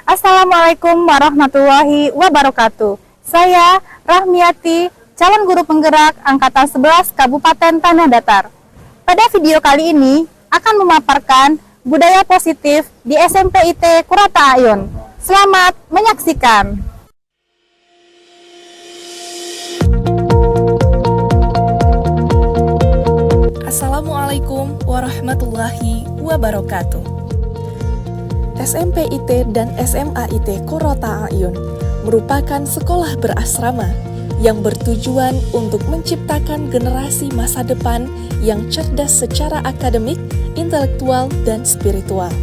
Assalamualaikum warahmatullahi wabarakatuh. Saya Rahmiati, calon guru penggerak Angkatan 11 Kabupaten Tanah Datar. Pada video kali ini akan memaparkan budaya positif di SMP IT Kurata Ayun. Selamat menyaksikan. Assalamualaikum warahmatullahi wabarakatuh. SMP IT dan SMA IT Kurata Ayun merupakan sekolah berasrama yang bertujuan untuk menciptakan generasi masa depan yang cerdas secara akademik, intelektual, dan spiritual.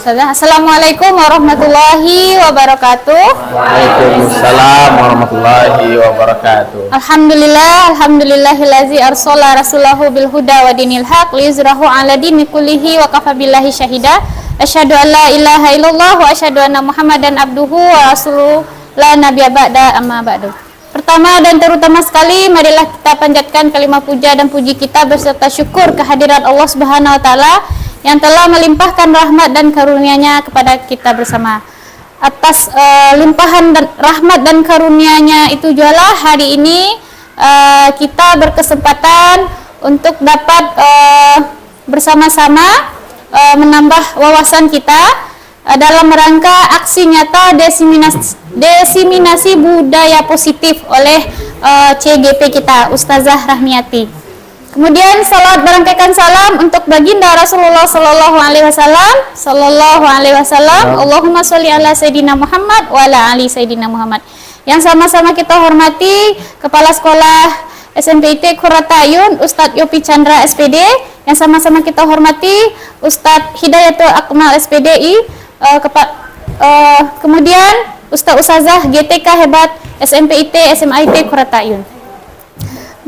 Assalamualaikum warahmatullahi wabarakatuh. Waalaikumsalam warahmatullahi wabarakatuh. Alhamdulillahillazi arsala rasulahu bil huda wa dinil haq liyuzrahu ala dini kullihi wa kafa billahi syahida. Asyhadu an la ilaha illallah wa asyhadu anna Muhammadan abduhu wa rasuluhu la nabiyya ba'da amma ba'du. Pertama dan terutama sekali, marilah kita panjatkan kalimat puja dan puji kita beserta syukur kehadirat Allah Subhanahu wa taala yang telah melimpahkan rahmat dan karunia-Nya kepada kita bersama. Atas limpahan dan rahmat dan karunia-Nya itu jualah hari ini kita berkesempatan untuk dapat bersama-sama menambah wawasan kita dalam rangka aksi nyata diseminasi budaya positif oleh CGP kita, Ustazah Rahmiati. Kemudian salawat berangkaikan salam untuk baginda Rasulullah Sallallahu Alaihi Wasallam. Allahumma sholli ala Sayyidina Muhammad wa ala ali Sayyidina Muhammad. Yang sama-sama kita hormati Kepala Sekolah SMP IT Kurata Ayun, Ustadz Yopi Chandra SPD. Yang sama-sama kita hormati Ustadz Hidayatul Akmal SPDI. Kemudian Ustazah GTK Hebat SMP IT SMA IT Kurata Ayun.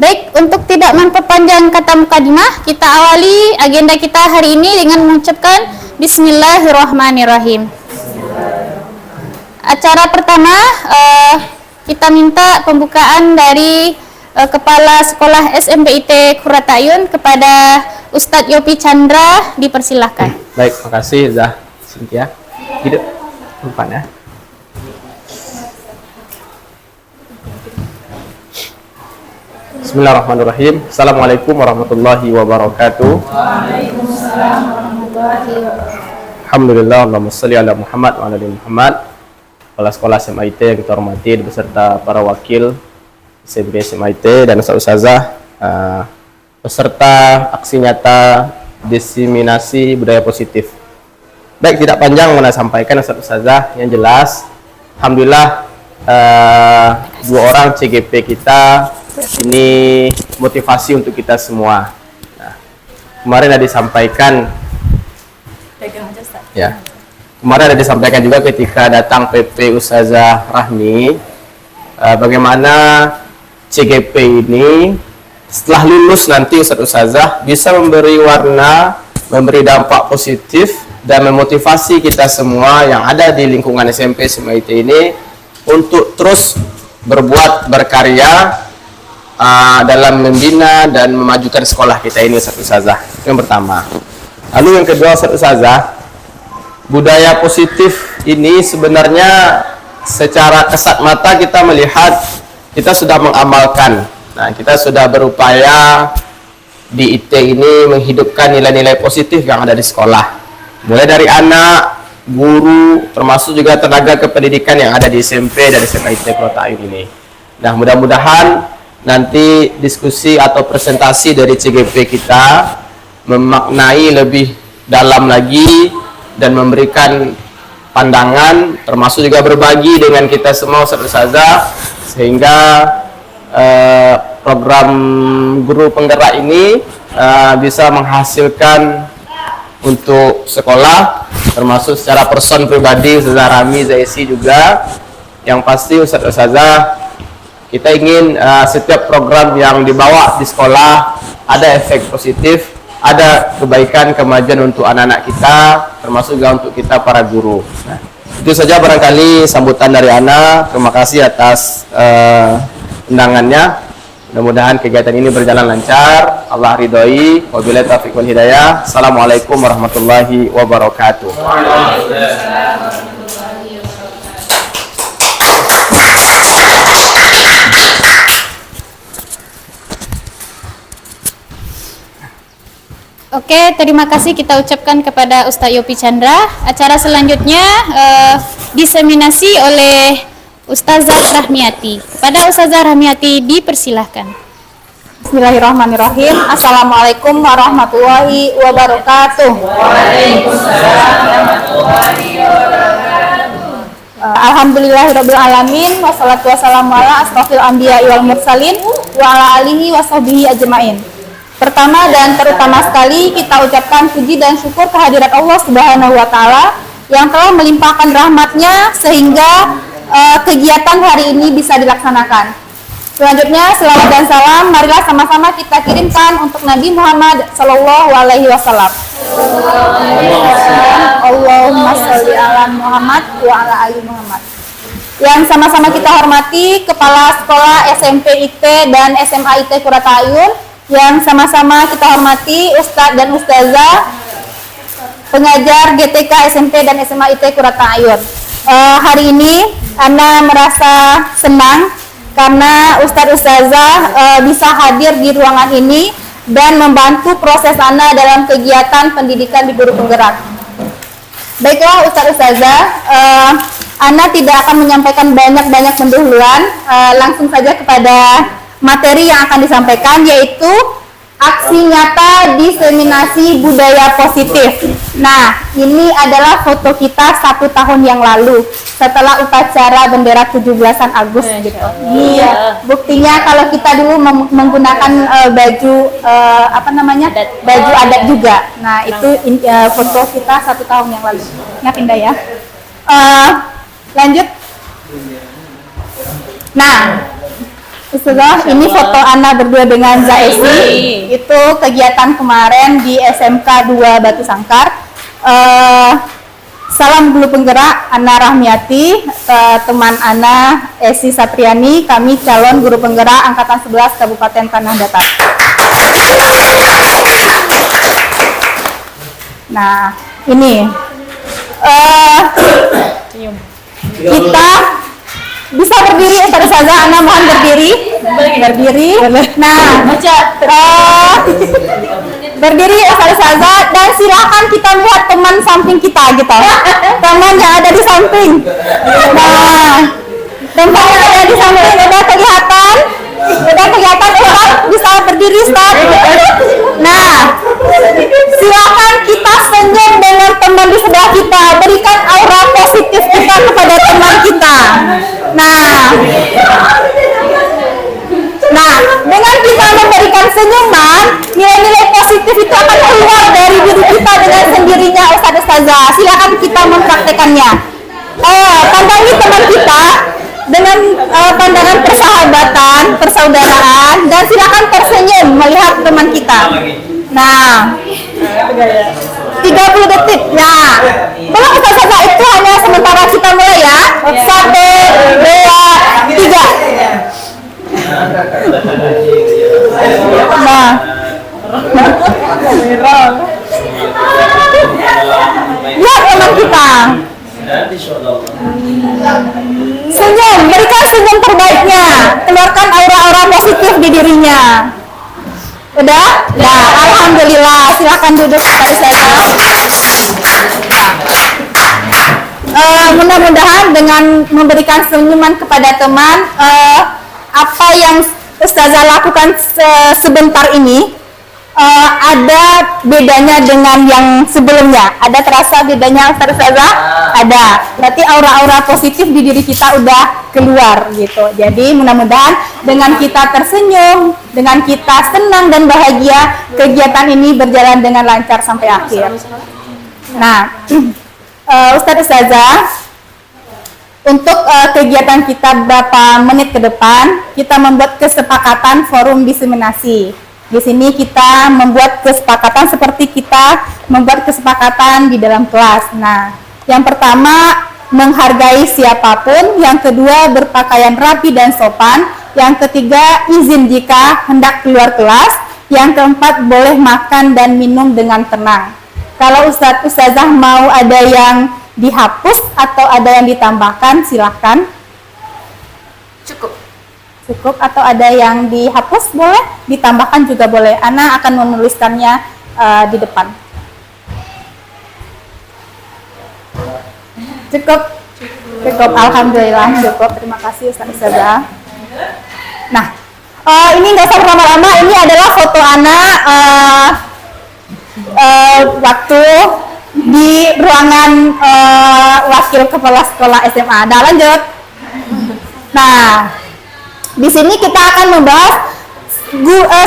Baik, untuk tidak memperpanjang kata mukadimah, kita awali agenda kita hari ini dengan mengucapkan Bismillahirrahmanirrahim. Acara pertama, kita minta pembukaan dari Kepala Sekolah SMP IT Kurata Ayun kepada Ustadz Yopi Chandra, dipersilahkan. Baik, makasih Zah Cynthia. Hidup depan ya. Bismillahirrahmanirrahim. Assalamualaikum warahmatullahi wabarakatuh. Waalaikumsalam warahmatullahi wabarakatuh. Alhamdulillah, Allahumma sholli ala Muhammad wa ala ali Muhammad. Kepala Sekolah SMA IT yang kita hormati beserta para wakil SMP SMA IT dan ustazah peserta aksi nyata diseminasi budaya positif. Baik, tidak panjang mana sampaikan ustazah yang jelas. Alhamdulillah dua orang CGP kita ini motivasi untuk kita semua. Nah, kemarin ada disampaikan, ya, kemarin ada disampaikan juga ketika datang PP Ustazah Rahmi, bagaimana CGP ini setelah lulus nanti Ustazah bisa memberi warna, memberi dampak positif dan memotivasi kita semua yang ada di lingkungan SMP SMA IT ini untuk terus berbuat, berkarya dalam membina dan memajukan sekolah kita ini, Ustazah. Yang pertama. Lalu yang kedua, Ustazah, budaya positif ini sebenarnya secara kasat mata kita melihat kita sudah mengamalkan. Nah, kita sudah berupaya di IT ini menghidupkan nilai-nilai positif yang ada di sekolah. Mulai dari anak, guru, termasuk juga tenaga kependidikan yang ada di SMP dan SMA IT Kurata Ayun ini. Nah, mudah-mudahan nanti diskusi atau presentasi dari CGP kita memaknai lebih dalam lagi dan memberikan pandangan, termasuk juga berbagi dengan kita semua ustazah, sehingga program guru penggerak ini bisa menghasilkan untuk sekolah, termasuk secara person pribadi Ustazah Rami, Zaisi juga. Yang pasti Ustazah kita ingin setiap program yang dibawa di sekolah ada efek positif, ada kebaikan, kemajuan untuk anak-anak kita, termasuk juga untuk kita para guru. Nah, itu saja barangkali sambutan dari Ana. Terima kasih atas undangannya. Mudah-mudahan kegiatan ini berjalan lancar. Allah ridhoi. Wabillahi taufiq wal hidayah. Assalamualaikum warahmatullahi wabarakatuh. Oke, terima kasih kita ucapkan kepada Ustaz Yopi Chandra. Acara selanjutnya diseminasi oleh Ustazah Rahmiati. Kepada Ustazah Rahmiati dipersilahkan. Bismillahirrahmanirrahim. Assalamualaikum warahmatullahi wabarakatuh. Waalaikumsalam warahmatullahi wabarakatuh. Alhamdulillahirabbil alamin wassalatu wassalamu ala asrofil anbiya wal mursalin wa ala alihi washabihi ajmain. Pertama dan terutama sekali kita ucapkan puji dan syukur kehadirat Allah Subhanahu wa taala yang telah melimpahkan rahmatnya sehingga kegiatan hari ini bisa dilaksanakan. Selanjutnya selawat dan salam marilah sama-sama kita kirimkan untuk Nabi Muhammad sallallahu alaihi wasallam. Allahumma sholli ala Muhammad wa ala ali Muhammad. Yang sama-sama kita hormati Kepala Sekolah SMP IT dan SMA IT Qurrata A'yun, yang sama-sama kita hormati Ustadz dan Ustazah pengajar GTK SMP dan SMA IT Qurrata A'yun. Hari ini Ana merasa senang karena Ustadz Ustazah bisa hadir di ruangan ini dan membantu proses Ana dalam kegiatan pendidikan di guru penggerak. Baiklah Ustadz Ustazah, Ana tidak akan menyampaikan banyak-banyak pendahuluan, langsung saja kepada materi yang akan disampaikan, yaitu aksi nyata diseminasi budaya positif. Nah, ini adalah foto kita 1 tahun yang lalu setelah upacara bendera 17-an Agustus gitu. Iya, buktinya kalau kita dulu menggunakan baju baju adat juga. Nah, itu foto kita 1 tahun yang lalu. Nah, pindah ya. Lanjut. Nah, Ustazah, ini foto Ana berdua dengan Zaesi. Itu kegiatan kemarin di SMK 2 Batu Sangkar. Salam guru penggerak Ana Rahmiati, teman Ana Esi Satriani, kami calon guru penggerak angkatan 11 Kabupaten Tanah Datar. Nah, ini kita bisa berdiri, Ustaz Ustazah, Ana mohon berdiri. Nah, berdiri Ustaz Ustazah, dan silakan kita lihat teman samping kita gitu. Teman yang ada di samping. Nah, teman yang ada di samping udah kelihatan? Ustaz, bisa berdiri Ustaz. Nah, silakan kita senyum dengan teman di sebelah kita, berikan aura positif kita kepada teman kita. Nah, dengan kita memberikan senyuman, nilai-nilai positif itu akan keluar dari diri kita dengan sendirinya Ustaz Ustazah. Silakan kita mempraktekannya. Pandangi teman kita dengan pandangan persahabatan, persaudaraan, dan silakan tersenyum melihat teman kita. Nah, 30 detik. Nah, kalau Ustaz Ustazah itu hanya sementara kita mulai ya. 1, 2, 3. Nah, lihat teman kita. Senyum, berikan senyum terbaiknya, keluarkan aura-aura positif di dirinya. Udah? Nah, alhamdulillah, silakan duduk Ustaz Ustazah. Mudah-mudahan dengan memberikan senyuman kepada teman, apa yang Ustazah lakukan sebentar ini ada bedanya dengan yang sebelumnya. Ada terasa bedanya Ustazah? Ada. Berarti aura-aura positif di diri kita udah keluar gitu. Jadi mudah-mudahan dengan kita tersenyum, dengan kita senang dan bahagia, kegiatan ini berjalan dengan lancar sampai akhir. Nah, Ustazah, untuk kegiatan kita beberapa menit ke depan, kita membuat kesepakatan forum diseminasi. Di sini kita membuat kesepakatan seperti kita membuat kesepakatan di dalam kelas. Nah, yang pertama menghargai siapapun, yang kedua berpakaian rapi dan sopan, yang ketiga izin jika hendak keluar kelas, yang keempat boleh makan dan minum dengan tenang. Kalau Ustadz Ustazah mau ada yang dihapus atau ada yang ditambahkan, silahkan. Cukup atau ada yang dihapus boleh, ditambahkan juga boleh. Ana akan menuliskannya di depan. Cukup. Alhamdulillah cukup. Terima kasih Ustaz Ustazah. Nah, ini nggak usah berlama-lama. Ini adalah foto Ana waktu di ruangan wakil kepala sekolah SMA. Nah, lanjut. Nah, di sini kita akan membahas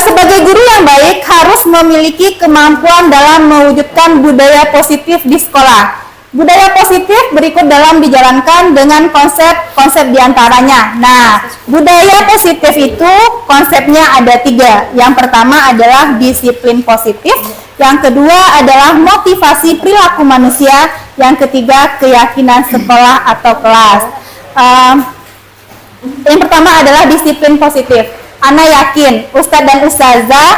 sebagai guru yang baik harus memiliki kemampuan dalam mewujudkan budaya positif di sekolah. Budaya positif berikut dalam dijalankan dengan konsep-konsep diantaranya. Nah, budaya positif itu konsepnya ada 3. Yang pertama adalah disiplin positif, yang kedua adalah motivasi perilaku manusia, yang ketiga keyakinan sekolah atau kelas. Yang pertama adalah disiplin positif. Ana yakin Ustadz dan Ustazah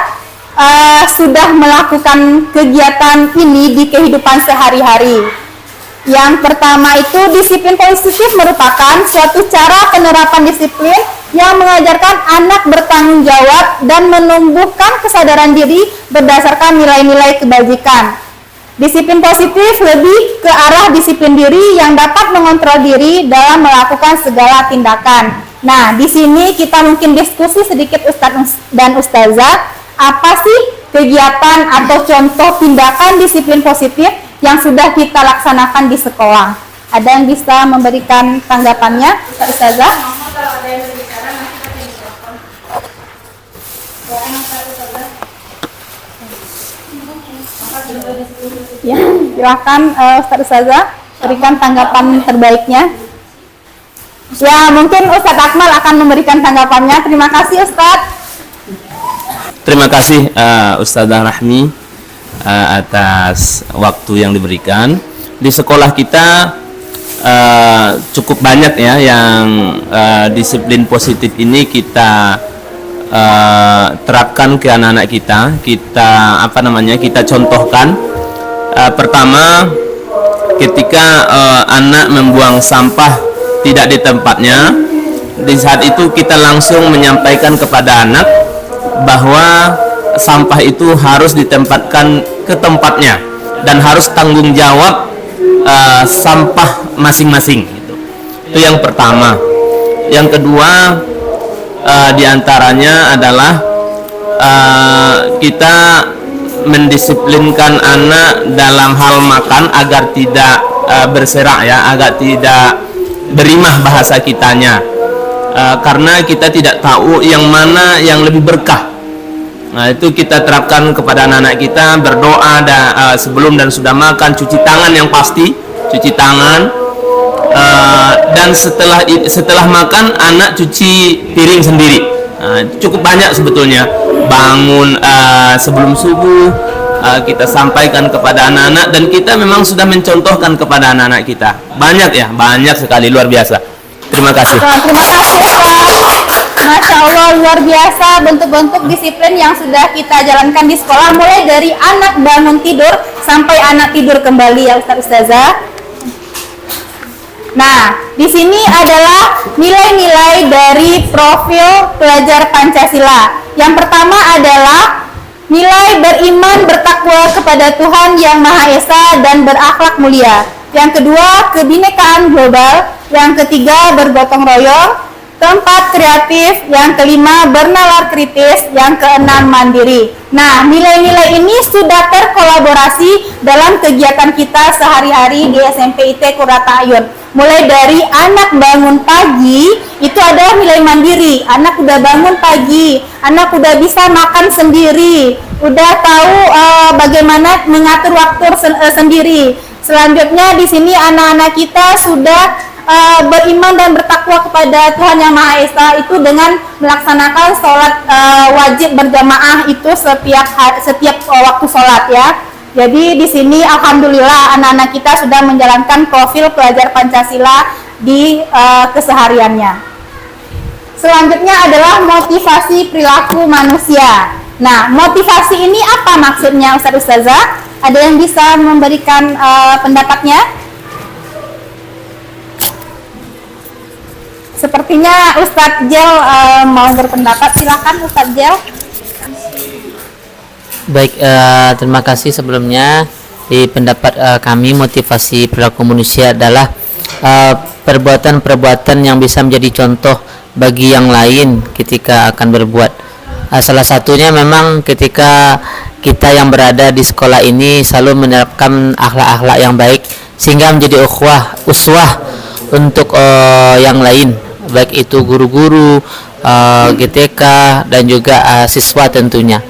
sudah melakukan kegiatan ini di kehidupan sehari-hari. Yang pertama itu disiplin positif merupakan suatu cara penerapan disiplin yang mengajarkan anak bertanggung jawab dan menumbuhkan kesadaran diri berdasarkan nilai-nilai kebajikan. Disiplin positif lebih ke arah disiplin diri yang dapat mengontrol diri dalam melakukan segala tindakan. Nah, di sini kita mungkin diskusi sedikit Ustadz dan Ustazah, apa sih kegiatan atau contoh tindakan disiplin positif yang sudah kita laksanakan di sekolah? Ada yang bisa memberikan tanggapannya, Ustadz Ustazah? Ya, silakan Ustadz Ustazah berikan tanggapan terbaiknya. Ya, mungkin Ustadz Akmal akan memberikan tanggapannya. Terima kasih Ustadz. Terima kasih Ustazah Rahmi atas waktu yang diberikan. Di sekolah kita cukup banyak ya yang disiplin positif ini kita terapkan ke anak-anak kita. Kita contohkan. Pertama, ketika anak membuang sampah tidak di tempatnya, di saat itu kita langsung menyampaikan kepada anak bahwa sampah itu harus ditempatkan ke tempatnya dan harus tanggung jawab sampah masing-masing. Itu yang pertama. Yang kedua, diantaranya adalah kita mendisiplinkan anak dalam hal makan agar tidak berserak ya, agar tidak berimah bahasa kitanya, karena kita tidak tahu yang mana yang lebih berkah. Nah, itu kita terapkan kepada anak-anak kita, berdoa sebelum dan sudah makan, cuci tangan yang pasti, cuci tangan, dan setelah makan anak cuci piring sendiri. Nah, cukup banyak sebetulnya. Bangun sebelum subuh kita sampaikan kepada anak-anak, dan kita memang sudah mencontohkan kepada anak-anak kita. Banyak sekali, luar biasa. Terima kasih. Terima kasih Ustaz. Masya Allah, luar biasa bentuk-bentuk disiplin yang sudah kita jalankan di sekolah, mulai dari anak bangun tidur sampai anak tidur kembali ya Ustaz Ustazah. Nah, di sini adalah nilai-nilai dari profil pelajar Pancasila. Yang pertama adalah nilai beriman bertakwa kepada Tuhan Yang Maha Esa dan berakhlak mulia. Yang kedua, kebinekaan global. Yang ketiga, bergotong royong. Keempat, kreatif. Yang kelima, bernalar kritis. Yang keenam, mandiri. Nah, nilai-nilai ini sudah terkolaborasi dalam kegiatan kita sehari-hari di SMP IT Qurrata Ayun. Mulai dari anak bangun pagi, itu adalah nilai mandiri. Anak udah bangun pagi, anak udah bisa makan sendiri, udah tahu bagaimana mengatur waktu sendiri. Selanjutnya di sini anak-anak kita sudah beriman dan bertakwa kepada Tuhan Yang Maha Esa itu dengan melaksanakan sholat wajib berjamaah itu setiap waktu sholat ya. Jadi di sini alhamdulillah anak-anak kita sudah menjalankan profil pelajar Pancasila di kesehariannya. Selanjutnya adalah motivasi perilaku manusia. Nah, motivasi ini apa maksudnya Ustazah? Ada yang bisa memberikan pendapatnya? Sepertinya Ustadz Jel mau berpendapat. Silakan Ustadz Jel. Baik, terima kasih sebelumnya. Di pendapat kami, motivasi perilaku manusia adalah perbuatan-perbuatan yang bisa menjadi contoh bagi yang lain ketika akan berbuat. Salah satunya memang ketika kita yang berada di sekolah ini selalu menerapkan akhlak-akhlak yang baik sehingga menjadi uswah untuk yang lain, baik itu guru-guru, GTK dan juga siswa tentunya.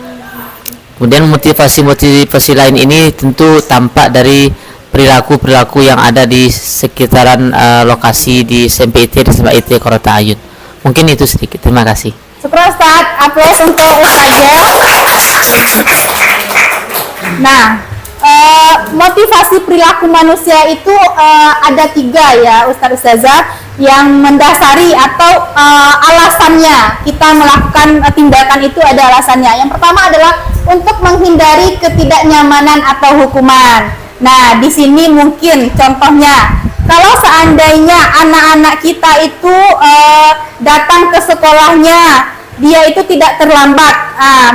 Kemudian motivasi lain ini tentu tampak dari perilaku-perilaku yang ada di sekitaran lokasi di SMP IT dan SMA IT Qurrata A'yun. Mungkin itu sedikit. Terima kasih. Syukur Ustadz, aplaus untuk Ustazah. Nah, motivasi perilaku manusia itu ada 3 ya Ustazah yang mendasari atau alasannya kita melakukan tindakan itu ada alasannya. Yang pertama adalah untuk menghindari ketidaknyamanan atau hukuman. Nah, di sini mungkin contohnya kalau seandainya anak-anak kita itu datang ke sekolahnya, dia itu tidak terlambat.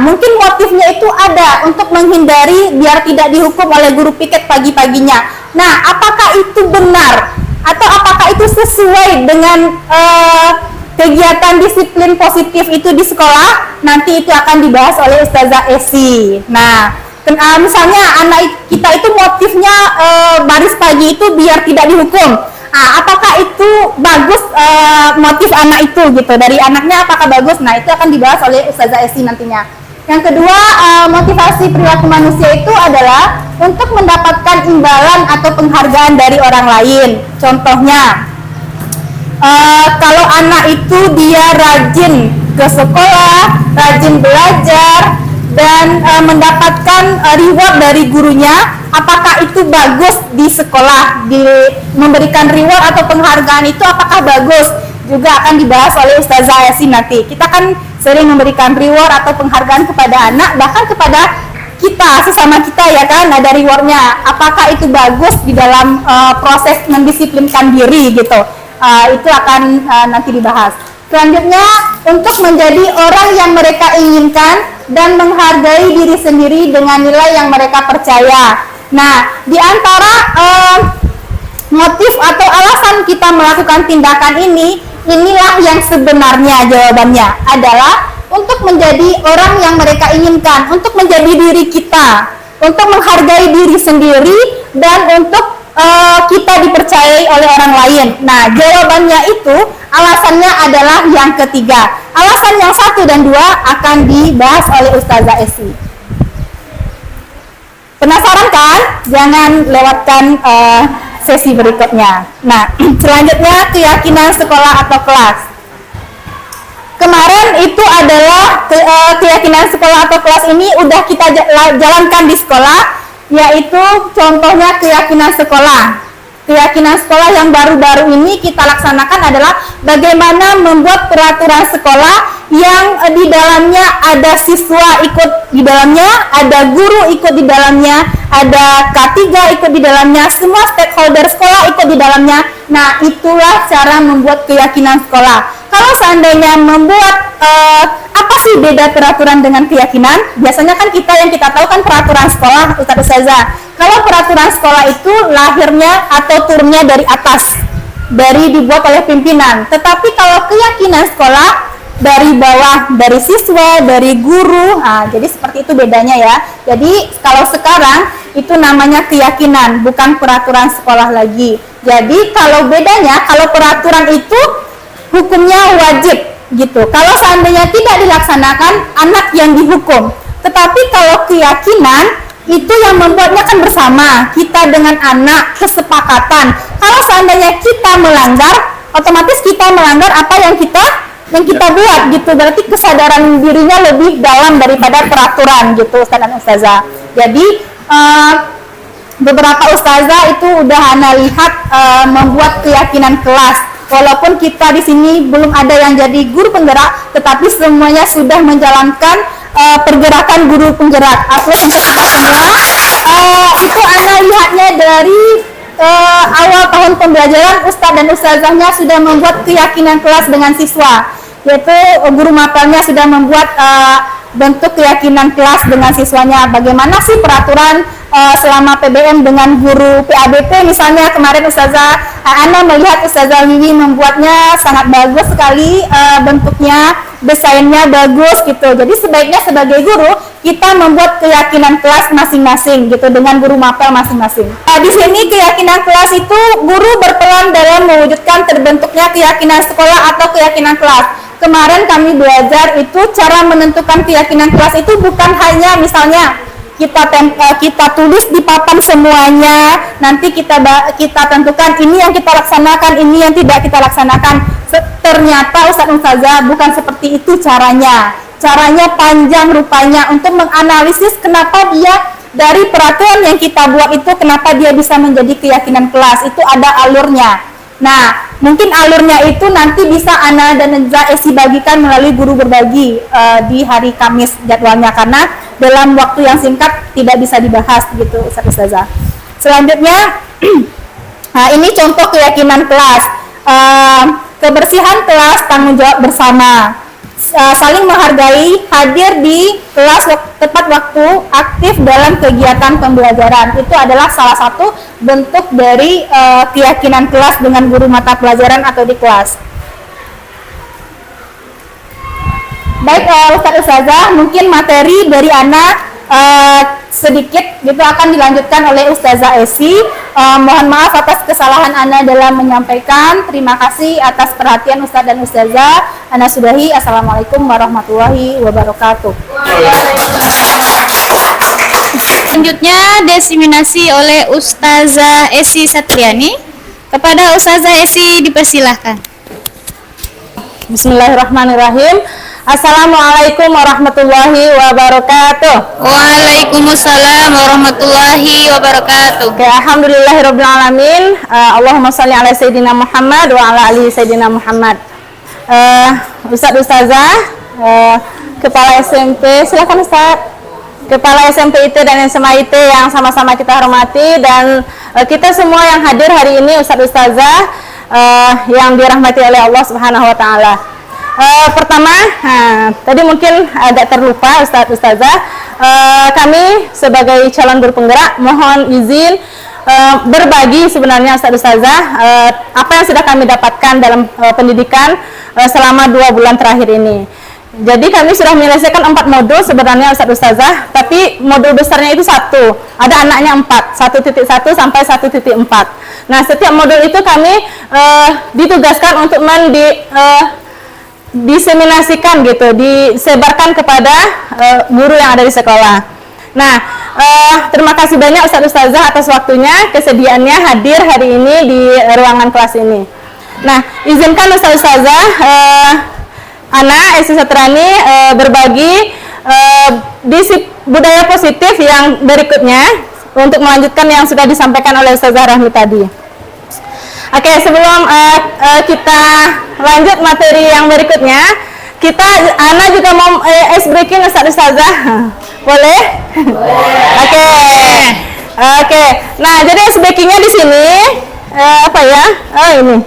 Mungkin motifnya itu ada untuk menghindari biar tidak dihukum oleh guru piket pagi-paginya. Nah, apakah itu benar? Atau apakah itu sesuai dengan kegiatan disiplin positif itu di sekolah? Nanti itu akan dibahas oleh Ustazah Esi. Nah, misalnya anak kita itu motifnya baris pagi itu biar tidak dihukum. Apakah itu bagus motif anak itu gitu, dari anaknya apakah bagus? Nah, itu akan dibahas oleh Ustazah Esi nantinya. Yang kedua, motivasi perilaku manusia itu adalah untuk mendapatkan imbalan atau penghargaan dari orang lain. Contohnya, kalau anak itu dia rajin ke sekolah, rajin belajar, dan mendapatkan reward dari gurunya, apakah itu bagus di sekolah? Memberikan reward atau penghargaan itu apakah bagus? Juga akan dibahas oleh Ustazah Yasin nanti. Kita kan sering memberikan reward atau penghargaan kepada anak, bahkan kepada kita, sesama kita ya kan, ada rewardnya. Apakah itu bagus di dalam proses mendisiplinkan diri gitu? Itu akan nanti dibahas. Selanjutnya, untuk menjadi orang yang mereka inginkan dan menghargai diri sendiri dengan nilai yang mereka percaya. Nah, di antara motif atau alasan kita melakukan tindakan ini, inilah yang sebenarnya jawabannya adalah untuk menjadi orang yang mereka inginkan, untuk menjadi diri kita, untuk menghargai diri sendiri, dan untuk kita dipercayai oleh orang lain. Nah, jawabannya itu, alasannya adalah yang ketiga. Alasan yang 1 dan 2 akan dibahas oleh Ustazah Esi. Penasaran kan? Jangan lewatkan sesi berikutnya. Nah, selanjutnya keyakinan sekolah atau kelas. Kemarin itu adalah keyakinan sekolah atau kelas ini udah kita jalankan di sekolah, yaitu contohnya keyakinan sekolah. Keyakinan sekolah yang baru-baru ini kita laksanakan adalah bagaimana membuat peraturan sekolah yang di dalamnya ada siswa ikut di dalamnya, ada guru ikut di dalamnya, ada K3 ikut di dalamnya, semua stakeholder sekolah ikut di dalamnya. Nah, itulah cara membuat keyakinan sekolah. Kalau seandainya membuat apa sih beda peraturan dengan keyakinan? Biasanya kan yang kita tahu kan peraturan sekolah, Ustaz Ustazah. Kalau peraturan sekolah itu lahirnya atau turunnya dari atas, dibuat oleh pimpinan. Tetapi kalau keyakinan sekolah dari bawah, dari siswa, dari guru. Jadi seperti itu bedanya ya. Jadi kalau sekarang itu namanya keyakinan, bukan peraturan sekolah lagi. Jadi kalau bedanya, kalau peraturan itu hukumnya wajib gitu. Kalau seandainya tidak dilaksanakan, anak yang dihukum. Tetapi kalau keyakinan itu yang membuatnya kan bersama, kita dengan anak, kesepakatan. Kalau seandainya kita melanggar, otomatis kita melanggar apa yang kita buat gitu. Berarti kesadaran dirinya lebih dalam daripada peraturan gitu, Ustaz dan Ustazah. Jadi beberapa ustazah itu udah Ana lihat membuat keyakinan kelas. Walaupun kita di sini belum ada yang jadi guru penggerak, tetapi semuanya sudah menjalankan pergerakan guru penggerak. Aku sampai kita semua itu Ana lihatnya dari awal tahun pembelajaran, Ustadz dan Ustazahnya sudah membuat keyakinan kelas dengan siswa, yaitu guru mapelnya sudah membuat bentuk keyakinan kelas dengan siswanya. Bagaimana sih peraturan selama PBM dengan guru PABP misalnya. Kemarin Ustazah Ana melihat Ustazah Wiwi membuatnya sangat bagus sekali, bentuknya, desainnya bagus gitu. Jadi sebaiknya sebagai guru kita membuat keyakinan kelas masing-masing gitu dengan guru mapel masing-masing. Di sini keyakinan kelas itu guru berperan dalam mewujudkan terbentuknya keyakinan sekolah atau keyakinan kelas. Kemarin kami belajar itu cara menentukan keyakinan kelas itu bukan hanya misalnya kita tulis di papan semuanya, nanti kita tentukan ini yang kita laksanakan, ini yang tidak kita laksanakan. Ternyata Ustadz Ustazah bukan seperti itu caranya. Caranya panjang rupanya untuk menganalisis kenapa dia dari peraturan yang kita buat itu kenapa dia bisa menjadi keyakinan kelas. Itu ada alurnya. Nah, mungkin alurnya itu nanti bisa Ana dan Esi bagikan melalui guru berbagi di hari Kamis jadwalnya, karena dalam waktu yang singkat tidak bisa dibahas gitu Ustazah. Selanjutnya ini contoh keyakinan kelas. Kebersihan kelas, tanggung jawab bersama, saling menghargai, hadir di kelas tepat waktu, aktif dalam kegiatan pembelajaran. Itu adalah salah satu bentuk dari keyakinan kelas dengan guru mata pelajaran atau di kelas. Baik Ustadz Ustazah, mungkin materi dari Ana sedikit gitu akan dilanjutkan oleh Ustazah Esi. Mohon maaf atas kesalahan Ana dalam menyampaikan. Terima kasih atas perhatian Ustadz dan Ustazah. Ana sudahi. Assalamualaikum warahmatullahi wabarakatuh. Selanjutnya diseminasi oleh Ustazah Esi Satriani. Kepada Ustazah Esi dipersilahkan. Bismillahirrahmanirrahim. Assalamualaikum warahmatullahi wabarakatuh. Waalaikumsalam warahmatullahi wabarakatuh. Oke, alhamdulillahirabbil alamin. Allahumma shalli ala sayyidina Muhammad wa ala ali sayyidina Muhammad. Ustadz Ustazah, kepala SMP, silakan Ustadz. Kepala SMP IT dan SMA IT yang sama-sama kita hormati, dan kita semua yang hadir hari ini, Ustadz Ustazah yang dirahmati oleh Allah Subhanahu wa taala. Pertama, tadi mungkin agak terlupa Ustadz Ustazah, kami sebagai calon guru penggerak mohon izin berbagi sebenarnya Ustadz Ustazah apa yang sudah kami dapatkan dalam pendidikan selama 2 bulan terakhir ini. Jadi kami sudah menyelesaikan 4 modul sebenarnya Ustadz Ustazah, tapi modul besarnya itu 1, ada anaknya 4, 1.1 sampai 1.4. Nah, setiap modul itu kami ditugaskan untuk diseminasikan gitu, disebarkan kepada guru yang ada di sekolah. Nah, terima kasih banyak Ustadz Ustazah atas waktunya, kesediaannya hadir hari ini di ruangan kelas ini. Nah, izinkan Ustadz Ustazah Ana Esi Satriani berbagi budaya positif yang berikutnya untuk melanjutkan yang sudah disampaikan oleh Ustazah Rahmi tadi. Oke, sebelum kita lanjut materi yang berikutnya, Ana juga mau ice breaking Ustadz Ustazah. Boleh? Oke. Nah, jadi ice breakingnya di sini apa ya? Oh, ini.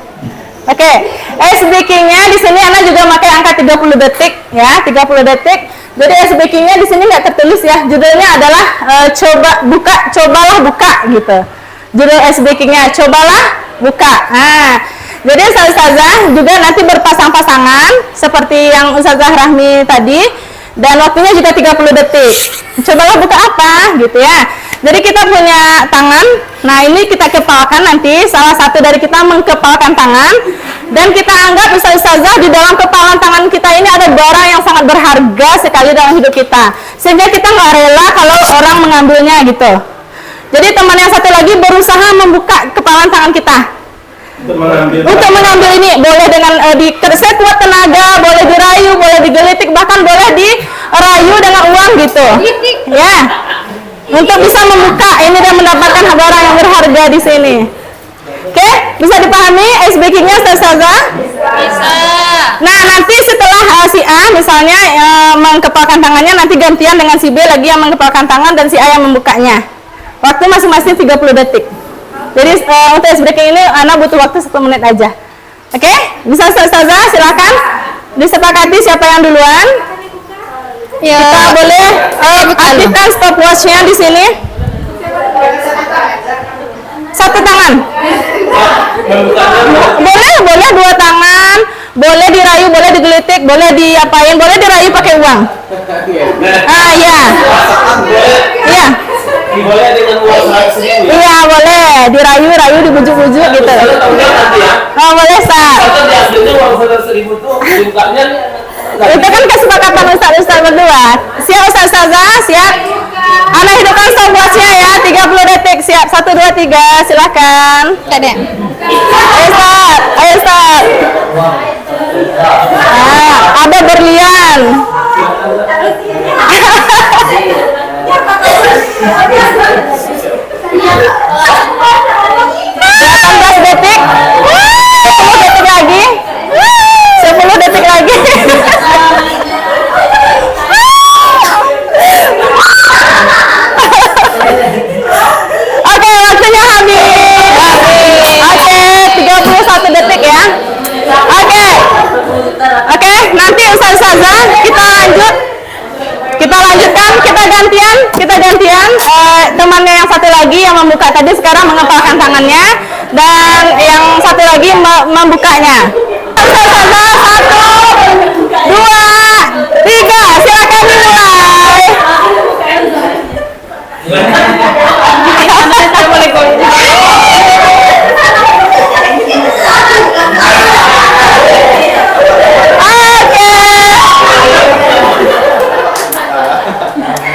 Oke, ice breakingnya di sini Ana juga pakai angka 30 detik ya, 30 detik. Jadi ice breakingnya di sini nggak tertulis ya. Judulnya adalah cobalah buka gitu. Judul ice breakingnya cobalah buka. Nah, jadi Ustazah juga nanti berpasang-pasangan seperti yang Ustazah Rahmi tadi, dan waktunya juga 30 detik. Cobalah buka apa gitu ya. Jadi kita punya tangan. Nah, ini kita kepalkan nanti, salah satu dari kita mengkepalkan tangan, dan kita anggap Ustazah di dalam kepalan tangan kita ini ada barang yang sangat berharga sekali dalam hidup kita, sehingga kita nggak rela kalau orang mengambilnya gitu. Jadi teman yang satu lagi berusaha membuka kepalan tangan kita untuk mengambil ini. Boleh dengan sekuat tenaga, boleh dirayu, boleh digelitik, bahkan boleh dirayu dengan uang gitu. Ya, untuk bisa membuka ini dan mendapatkan barang yang berharga di sini. Oke, bisa dipahami ice breaking-nya, Ustazah? Bisa. Nah, nanti setelah si A misalnya mengepalkan tangannya, nanti gantian dengan si B lagi yang mengepalkan tangan dan si A yang membukanya. Waktu masing-masing 30 detik. Jadi untuk ice breaking ini Ana butuh waktu 1 menit aja. Oke? Bisa Ustazah, silakan. Disepakati siapa yang duluan? Ya. Kita boleh aktifkan stopwatch-nya di sini. 1 tangan. Boleh 2 tangan, boleh dirayu, boleh digelitik, boleh diapain, boleh dirayu pakai uang. Ya. Iya. Boleh dengan uang 100.000 ya? Iya, boleh dirayu, dibujuk-bujuk gitu. Oh, boleh, Ustaz. Di aslinya uang 100.000 tuh dibukanya Itu kan kesepakatan Ustaz berdua. Siap Ustazah, siap. Ana hidupkan stopwatch-nya ya, 30 detik. Siap, 1, 2, 3, silakan. Ayo Ustaz. Ada berlian. 18 detik. 10 detik lagi. 10 detik lagi. Oke, waktunya habis. Oke, 31 detik ya. Oke, nanti Ustazah kita lanjutkan, kita gantian. Temannya yang satu lagi yang membuka tadi sekarang mengepalkan tangannya dan yang satu lagi membukanya. Ustazah, 1, 2, 3, silakan dimulai.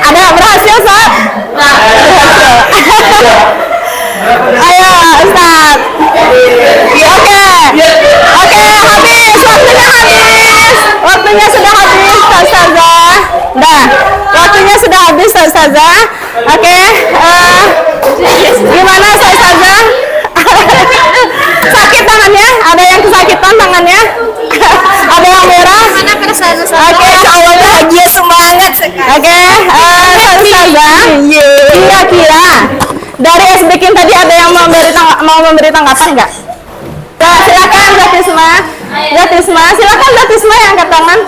Ada berhasil, Ustaz? Ayo, Ustaz. Oke, habis. Waktunya sudah habis, Ustazah. Waktunya sudah habis, Ustazah. Oke, gimana Ustazah? Sakit tangannya? Ada yang kesakitan tangannya? Ada yang merah? Oke, awalnya bahagia, semangat sekali. Oke, Ustazah, kira-kira dari ice breaking tadi ada yang mau memberi tanggapan nggak? Nah, silakan Zatisma, silakan Zatisma yang angkat tangan.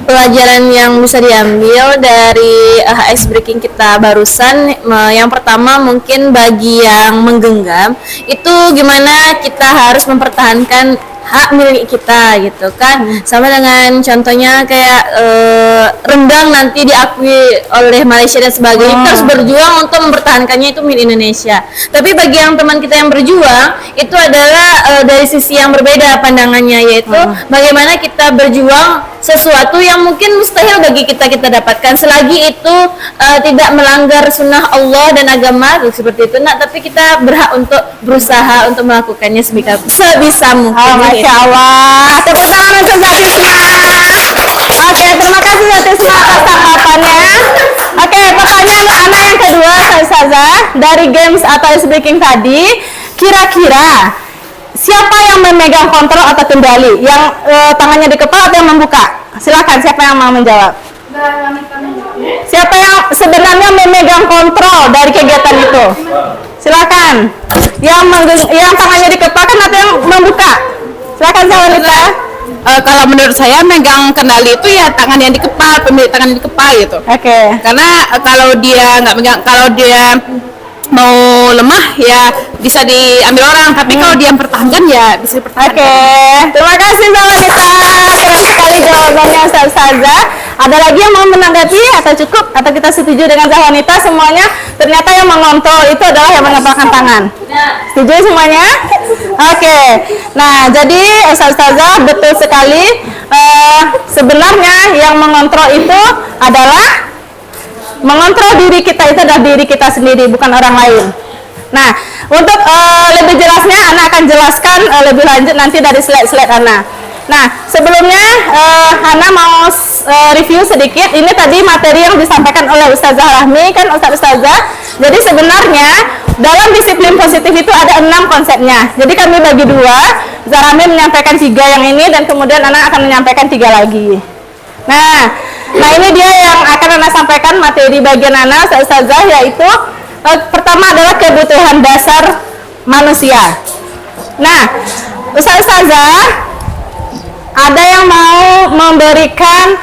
Pelajaran yang bisa diambil dari ice breaking kita barusan, yang pertama mungkin bagi yang menggenggam itu gimana kita harus mempertahankan hak milik kita gitu kan, sama dengan contohnya kayak rendang nanti diakui oleh Malaysia dan sebagainya. Kita harus berjuang untuk mempertahankannya, itu milik Indonesia. Tapi bagi yang teman kita yang berjuang itu adalah dari sisi yang berbeda pandangannya, yaitu bagaimana kita berjuang sesuatu yang mungkin mustahil bagi kita dapatkan selagi itu tidak melanggar sunnah Allah dan agama seperti itu. Nah, tapi kita berhak untuk berusaha untuk melakukannya sebisa mungkin. Masya Allah, tepuk tangan untuk Zatisma. Oke, terima kasih Zatisma atas tanggapannya. Oke, pertanyaan anak yang kedua, Ustazah, dari games atau ice breaking tadi, kira-kira siapa yang memegang kontrol atau kendali? Yang tangannya di kepala atau yang membuka? Silakan, siapa yang mau menjawab? Siapa yang sebenarnya memegang kontrol dari kegiatan itu? Silakan. Yang tangannya di kepala kan atau yang membuka? Silakan wanita. Kalau menurut saya megang kendali itu ya tangan yang di kepala, pemilik tangan yang di kepala gitu. Oke. Karena kalau dia nggak megang, kalau dia mau lemah ya bisa diambil orang, tapi kalau dia mempertahankan ya bisa dipertahankan. Oke. Terima kasih wanita. Keren sekali jawabannya Ustazah. Ada lagi yang mau menanggapi atau cukup? Atau kita setuju dengan wanita semuanya? Ternyata yang mengontrol itu adalah yang mengepalkan tangan. Setuju semuanya? Oke. Nah, jadi Ustazah betul sekali sebenarnya yang mengontrol itu adalah mengontrol diri kita, itu adalah diri kita sendiri, bukan orang lain. Nah, untuk lebih jelasnya Ana akan jelaskan lebih lanjut nanti dari slide-slide Ana. Nah, sebelumnya Ana mau review sedikit. Ini tadi materi yang disampaikan oleh Ustazah Rahmi, kan Ustazah. Jadi sebenarnya dalam disiplin positif itu ada 6 konsepnya. Jadi kami bagi 2. Zarahmi menyampaikan 3 yang ini, dan kemudian Ana akan menyampaikan 3 lagi. Nah ini dia yang akan Ana sampaikan materi bagian Ana Ustazah, yaitu pertama adalah kebutuhan dasar manusia. Nah, Ustazah ada yang mau memberikan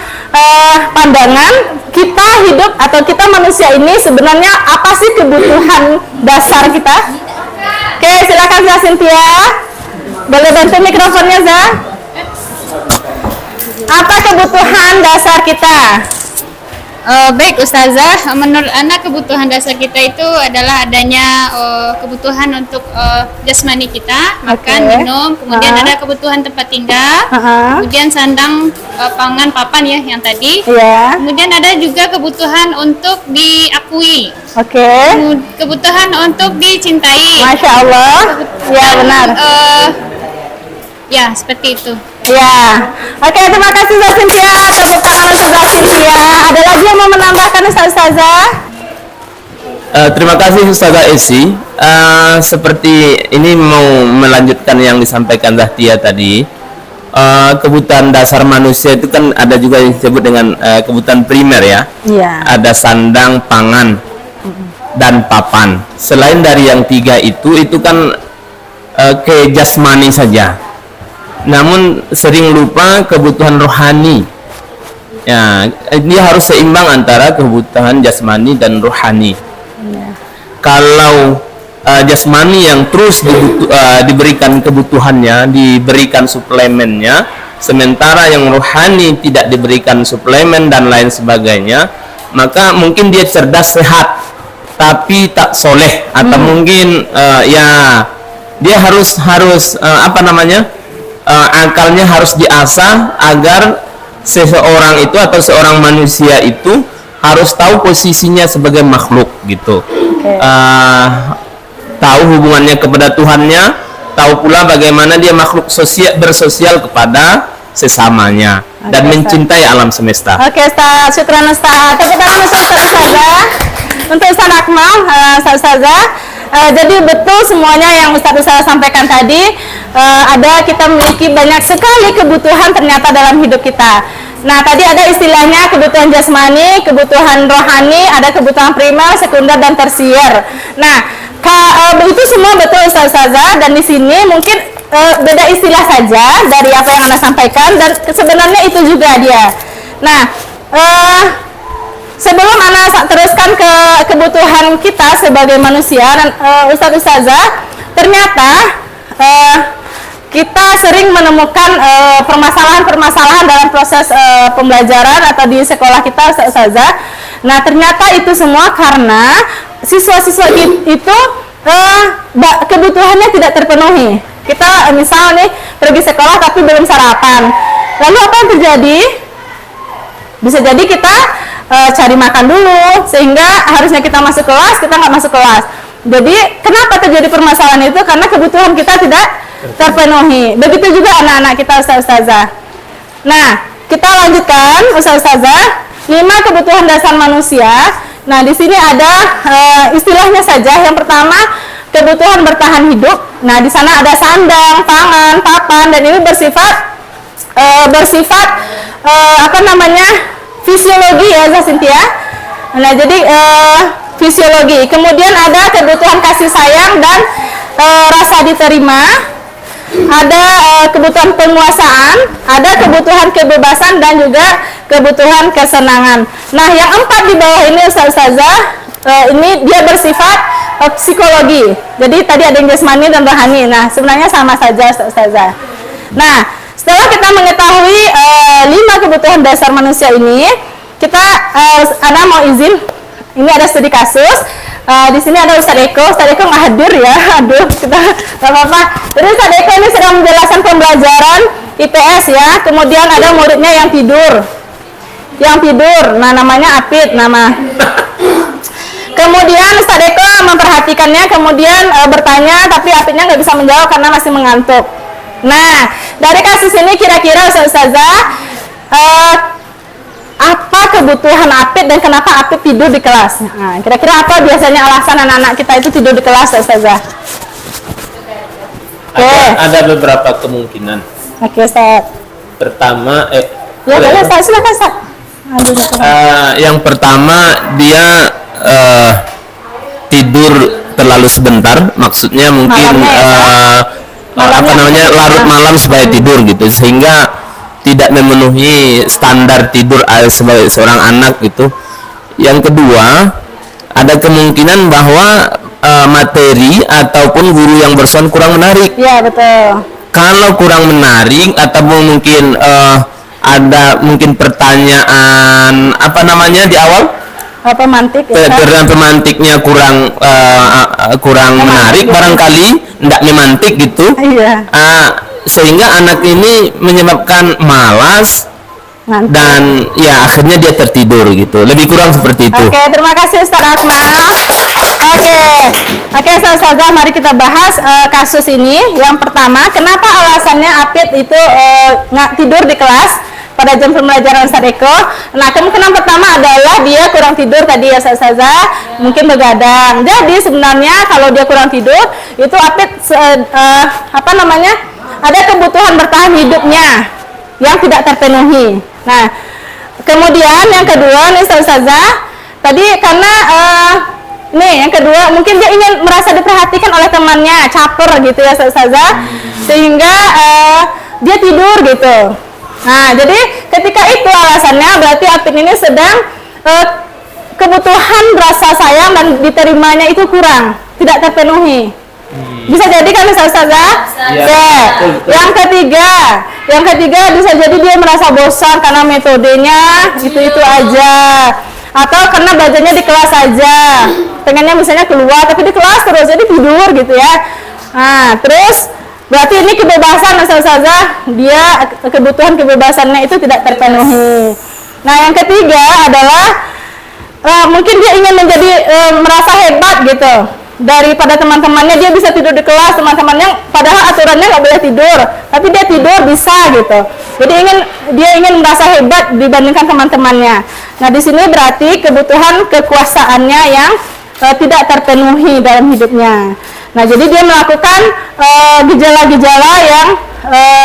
pandangan kita hidup atau kita manusia ini sebenarnya apa sih kebutuhan dasar kita? Oke, silakan Zah Cynthia. Boleh bantu mikrofonnya, Zah? Apa kebutuhan dasar kita? Baik Ustazah, menurut Ana kebutuhan dasar kita itu adalah adanya kebutuhan untuk jasmani kita, makan, minum, kemudian ada kebutuhan tempat tinggal, kemudian sandang, pangan, papan ya yang tadi, kemudian ada juga kebutuhan untuk diakui, kebutuhan untuk dicintai. Masya Allah, ya benar. Ya seperti itu. Ya, oke, terima kasih Zah Cynthia. Tepuk tangan untuk Zah Cynthia. Ada lagi yang mau menambahkan Ustazah? Terima kasih Ustazah Esi. Seperti ini mau melanjutkan yang disampaikan Zahtia tadi. Kebutuhan dasar manusia itu kan ada juga yang disebut dengan kebutuhan primer ya. Ada sandang, pangan, dan papan. Selain dari yang 3 itu kan ke jasmani saja. Namun sering lupa kebutuhan rohani. Ya, dia harus seimbang antara kebutuhan jasmani dan rohani. Kalau jasmani yang terus diberikan kebutuhannya, diberikan suplemennya, sementara yang rohani tidak diberikan suplemen dan lain sebagainya, maka mungkin dia cerdas, sehat, tapi tak soleh, atau mungkin ya dia harus akalnya harus diasah agar seseorang itu atau seorang manusia itu harus tahu posisinya sebagai makhluk gitu. Tahu hubungannya kepada Tuhannya, tahu pula bagaimana dia makhluk bersosial kepada sesamanya, dan mencintai alam semesta. Oke, Ustaz, syukran Ustaz. Tepuk tangan Ustazah. Untuk Ustaz Akmal, Ustazah. Jadi betul semuanya yang Ustazah sampaikan tadi. Kita memiliki banyak sekali kebutuhan ternyata dalam hidup kita. Nah, tadi ada istilahnya kebutuhan jasmani, kebutuhan rohani, ada kebutuhan primer, sekunder, dan tersier. Nah, itu semua betul Ustazah, dan di sini mungkin beda istilah saja dari apa yang Anda sampaikan, dan sebenarnya itu juga dia. Nah, sebelum Anda teruskan ke kebutuhan kita sebagai manusia, dan Ustazah, ternyata kita sering menemukan permasalahan-permasalahan dalam proses pembelajaran atau di sekolah kita, Ustazah. Nah, ternyata itu semua karena siswa-siswa itu kebutuhannya tidak terpenuhi. Kita misal nih pergi sekolah tapi belum sarapan. Lalu apa yang terjadi? Bisa jadi kita cari makan dulu, sehingga harusnya kita masuk kelas, kita nggak masuk kelas. Jadi kenapa terjadi permasalahan itu? Karena kebutuhan kita tidak terpenuhi. Begitu juga anak-anak kita, Ustazah. Nah, kita lanjutkan, Ustazah. 5 kebutuhan dasar manusia. Nah, di sini ada istilahnya saja. Yang pertama, kebutuhan bertahan hidup. Nah, di sana ada sandang, pangan, papan, dan ini bersifat fisiologi ya, Cynthia. Nah, jadi fisiologi. Kemudian ada kebutuhan kasih sayang dan rasa diterima. Ada kebutuhan penguasaan, ada kebutuhan kebebasan, dan juga kebutuhan kesenangan. Nah, yang 4 di bawah ini, Ustazah, ini dia bersifat psikologi. Jadi tadi ada yang jasmani dan rohani. Nah, sebenarnya sama saja, Ustazah. Nah, setelah kita mengetahui 5 kebutuhan dasar manusia ini, Ana mau izin, ini ada studi kasus. Di sini ada Ustaz Eko nggak hadir ya, aduh, kita nggak apa-apa. Jadi Ustaz Eko ini sedang menjelaskan pembelajaran IPS ya. Kemudian ada muridnya yang tidur. Nah namanya Apit nama. Kemudian Ustaz Eko memperhatikannya, kemudian bertanya, tapi Apitnya nggak bisa menjawab karena masih mengantuk. Nah, dari kasus ini kira-kira Ustazah, apa kebutuhan Apit dan kenapa Apit tidur di kelas? Nah, kira-kira apa biasanya alasan anak-anak kita itu tidur di kelas, Ustazah? Ada beberapa kemungkinan. Oke, Ustaz. Pertama, Ya, boleh, Ustaz. Silakan, Ustaz. yang pertama dia tidur terlalu sebentar, maksudnya mungkin larut malam supaya tidur gitu, sehingga tidak memenuhi standar tidur sebagai seorang anak gitu. Yang kedua, ada kemungkinan bahwa materi ataupun guru yang bersuara kurang menarik. Iya, betul. Kalau kurang menarik atau mungkin ada mungkin pertanyaan di awal Pemantik ya, pemantiknya kurang menarik, barangkali tidak memantik gitu. Iya. Sehingga anak ini menyebabkan malas dan ya akhirnya dia tertidur gitu, lebih kurang seperti itu. Oke, terima kasih Ustaz Akmal. Oke, Ustazah, mari kita bahas kasus ini. Yang pertama, kenapa alasannya Apit itu nggak tidur di kelas pada jam pembelajaran Ustaz Eko? Nah, kemungkinan pertama adalah dia kurang tidur tadi ya Ustazah, mungkin begadang. Jadi sebenarnya kalau dia kurang tidur, itu Apit ada kebutuhan bertahan hidupnya yang tidak terpenuhi. Nah, kemudian yang kedua nih Ustazah, tadi karena yang kedua mungkin dia ingin merasa diperhatikan oleh temannya, caper gitu ya Ustazah, sehingga dia tidur gitu. Nah, jadi ketika itu alasannya berarti Apit ini sedang kebutuhan rasa sayang dan diterimanya itu kurang, tidak terpenuhi. Bisa jadi kan Ustazah? Ya. Yang ketiga bisa jadi dia merasa bosan karena metodenya itu aja, atau karena belajarnya di kelas aja, pengennya misalnya keluar tapi di kelas terus jadi tidur gitu ya. Nah, terus berarti ini kebebasan Ustazah, dia kebutuhan kebebasannya itu tidak terpenuhi. Nah, yang ketiga adalah mungkin dia ingin menjadi merasa hebat gitu. Daripada teman-temannya, dia bisa tidur di kelas, teman-temannya padahal aturannya nggak boleh tidur, tapi dia tidur bisa gitu. Jadi dia ingin merasa hebat dibandingkan teman-temannya. Nah, di sini berarti kebutuhan kekuasaannya yang tidak terpenuhi dalam hidupnya. Nah, jadi dia melakukan gejala-gejala yang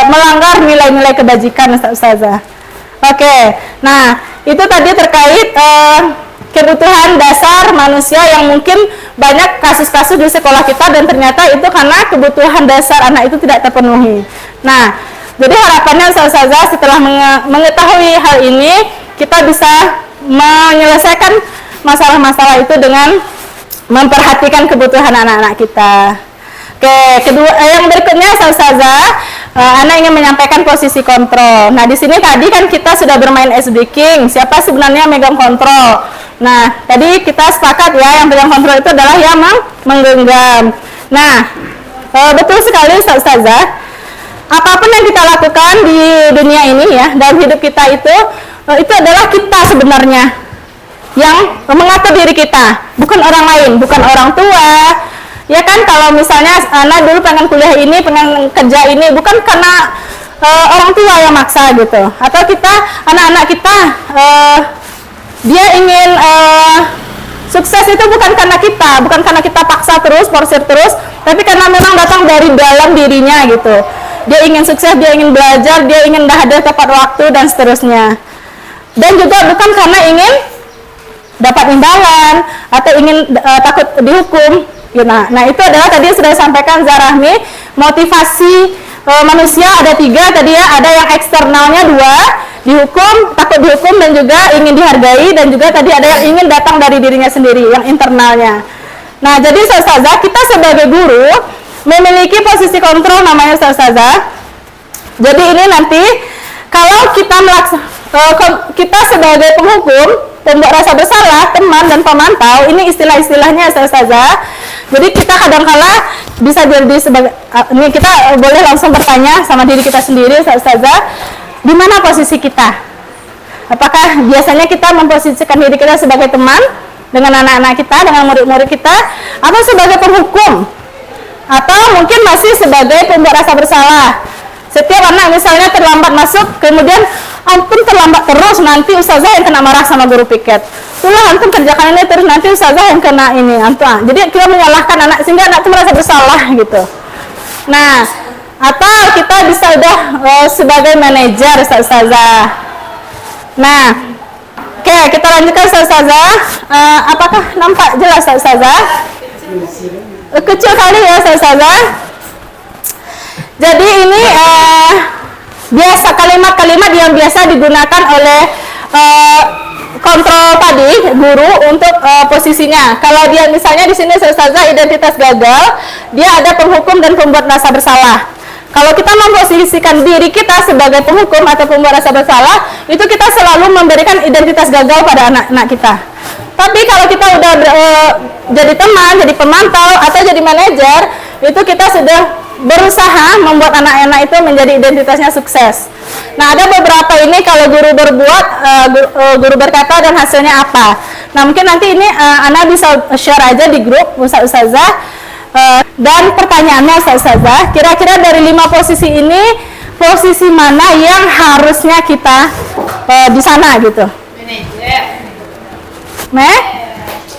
melanggar nilai-nilai kebajikan, Ustazah. Oke, nah itu tadi terkait kebutuhan dasar manusia yang mungkin banyak kasus-kasus di sekolah kita, dan ternyata itu karena kebutuhan dasar anak itu tidak terpenuhi. Nah, jadi harapannya Ustazah setelah mengetahui hal ini, kita bisa menyelesaikan masalah-masalah itu dengan memperhatikan kebutuhan anak-anak kita. Oke, kedua yang berikutnya Ustazah, Ana ingin menyampaikan posisi kontrol. Nah, di sini tadi kan kita sudah bermain ice breaking. Siapa sebenarnya megang kontrol? Nah, tadi kita sepakat ya, yang pegang kontrol itu adalah yang menggenggam. Nah, betul sekali Ustazah. Apapun yang kita lakukan di dunia ini ya, dalam hidup kita itu adalah kita sebenarnya yang mengatur diri kita, bukan orang lain, bukan orang tua. Ya kan, kalau misalnya Ana dulu pengen kuliah ini, pengen kerja ini, bukan karena orang tua yang maksa gitu, atau kita, anak-anak kita dia ingin sukses itu bukan karena kita paksa terus, forsir terus, tapi karena memang datang dari dalam dirinya gitu. Dia ingin sukses, dia ingin belajar, dia ingin hadir tepat waktu dan seterusnya. Dan juga bukan karena ingin dapat imbalan atau ingin takut dihukum. Nah, itu adalah tadi sudah disampaikan Zarahmi, motivasi manusia ada 3 tadi ya, ada yang eksternalnya 2, dihukum, takut dihukum, dan juga ingin dihargai, dan juga tadi ada yang ingin datang dari dirinya sendiri, yang internalnya. Nah, jadi Ustazah, kita sebagai guru memiliki posisi kontrol namanya Ustazah. Jadi ini nanti kalau kita sebagai penghukum, pembuat rasa bersalah, teman dan pemantau, ini istilah-istilahnya Ustazah. Jadi kita kadang-kala bisa jadi sebagai ini kita boleh langsung bertanya sama diri kita sendiri, Ustazah, di mana posisi kita? Apakah biasanya kita memposisikan diri kita sebagai teman dengan anak-anak kita, dengan murid-murid kita, atau sebagai penghukum, atau mungkin masih sebagai pembuat rasa bersalah? Setiap anak misalnya terlambat masuk, kemudian ampun terlambat terus, nanti ustazah yang kena marah sama guru piket. Itulah antum kerjakan ini terus, nanti ustazah yang kena ini antum. Jadi kita menyalahkan anak sehingga anak itu merasa bersalah gitu. Nah, atau kita bisa udah sebagai manajer ustazah. Nah, oke, kita lanjutkan ustazah. Apakah nampak jelas ustazah? Kecil kali ya ustazah. Jadi ini biasa kalimat-kalimat yang biasa digunakan oleh kontrol tadi guru untuk posisinya. Kalau dia misalnya di sini ustazah identitas gagal, dia ada penghukum dan pembuat rasa bersalah. Kalau kita memposisikan diri kita sebagai penghukum atau pembuat rasa bersalah, itu kita selalu memberikan identitas gagal pada anak-anak kita. Tapi kalau kita udah jadi teman, jadi pemantau atau jadi manajer, itu kita sudah berusaha membuat anak-anak itu menjadi identitasnya sukses. Nah, ada beberapa ini kalau guru berbuat, guru berkata dan hasilnya apa. Nah, mungkin nanti ini Ana bisa share aja di grup Ustazah. Dan pertanyaannya Ustazah, kira-kira dari 5 posisi ini, posisi mana yang harusnya kita di sana gitu?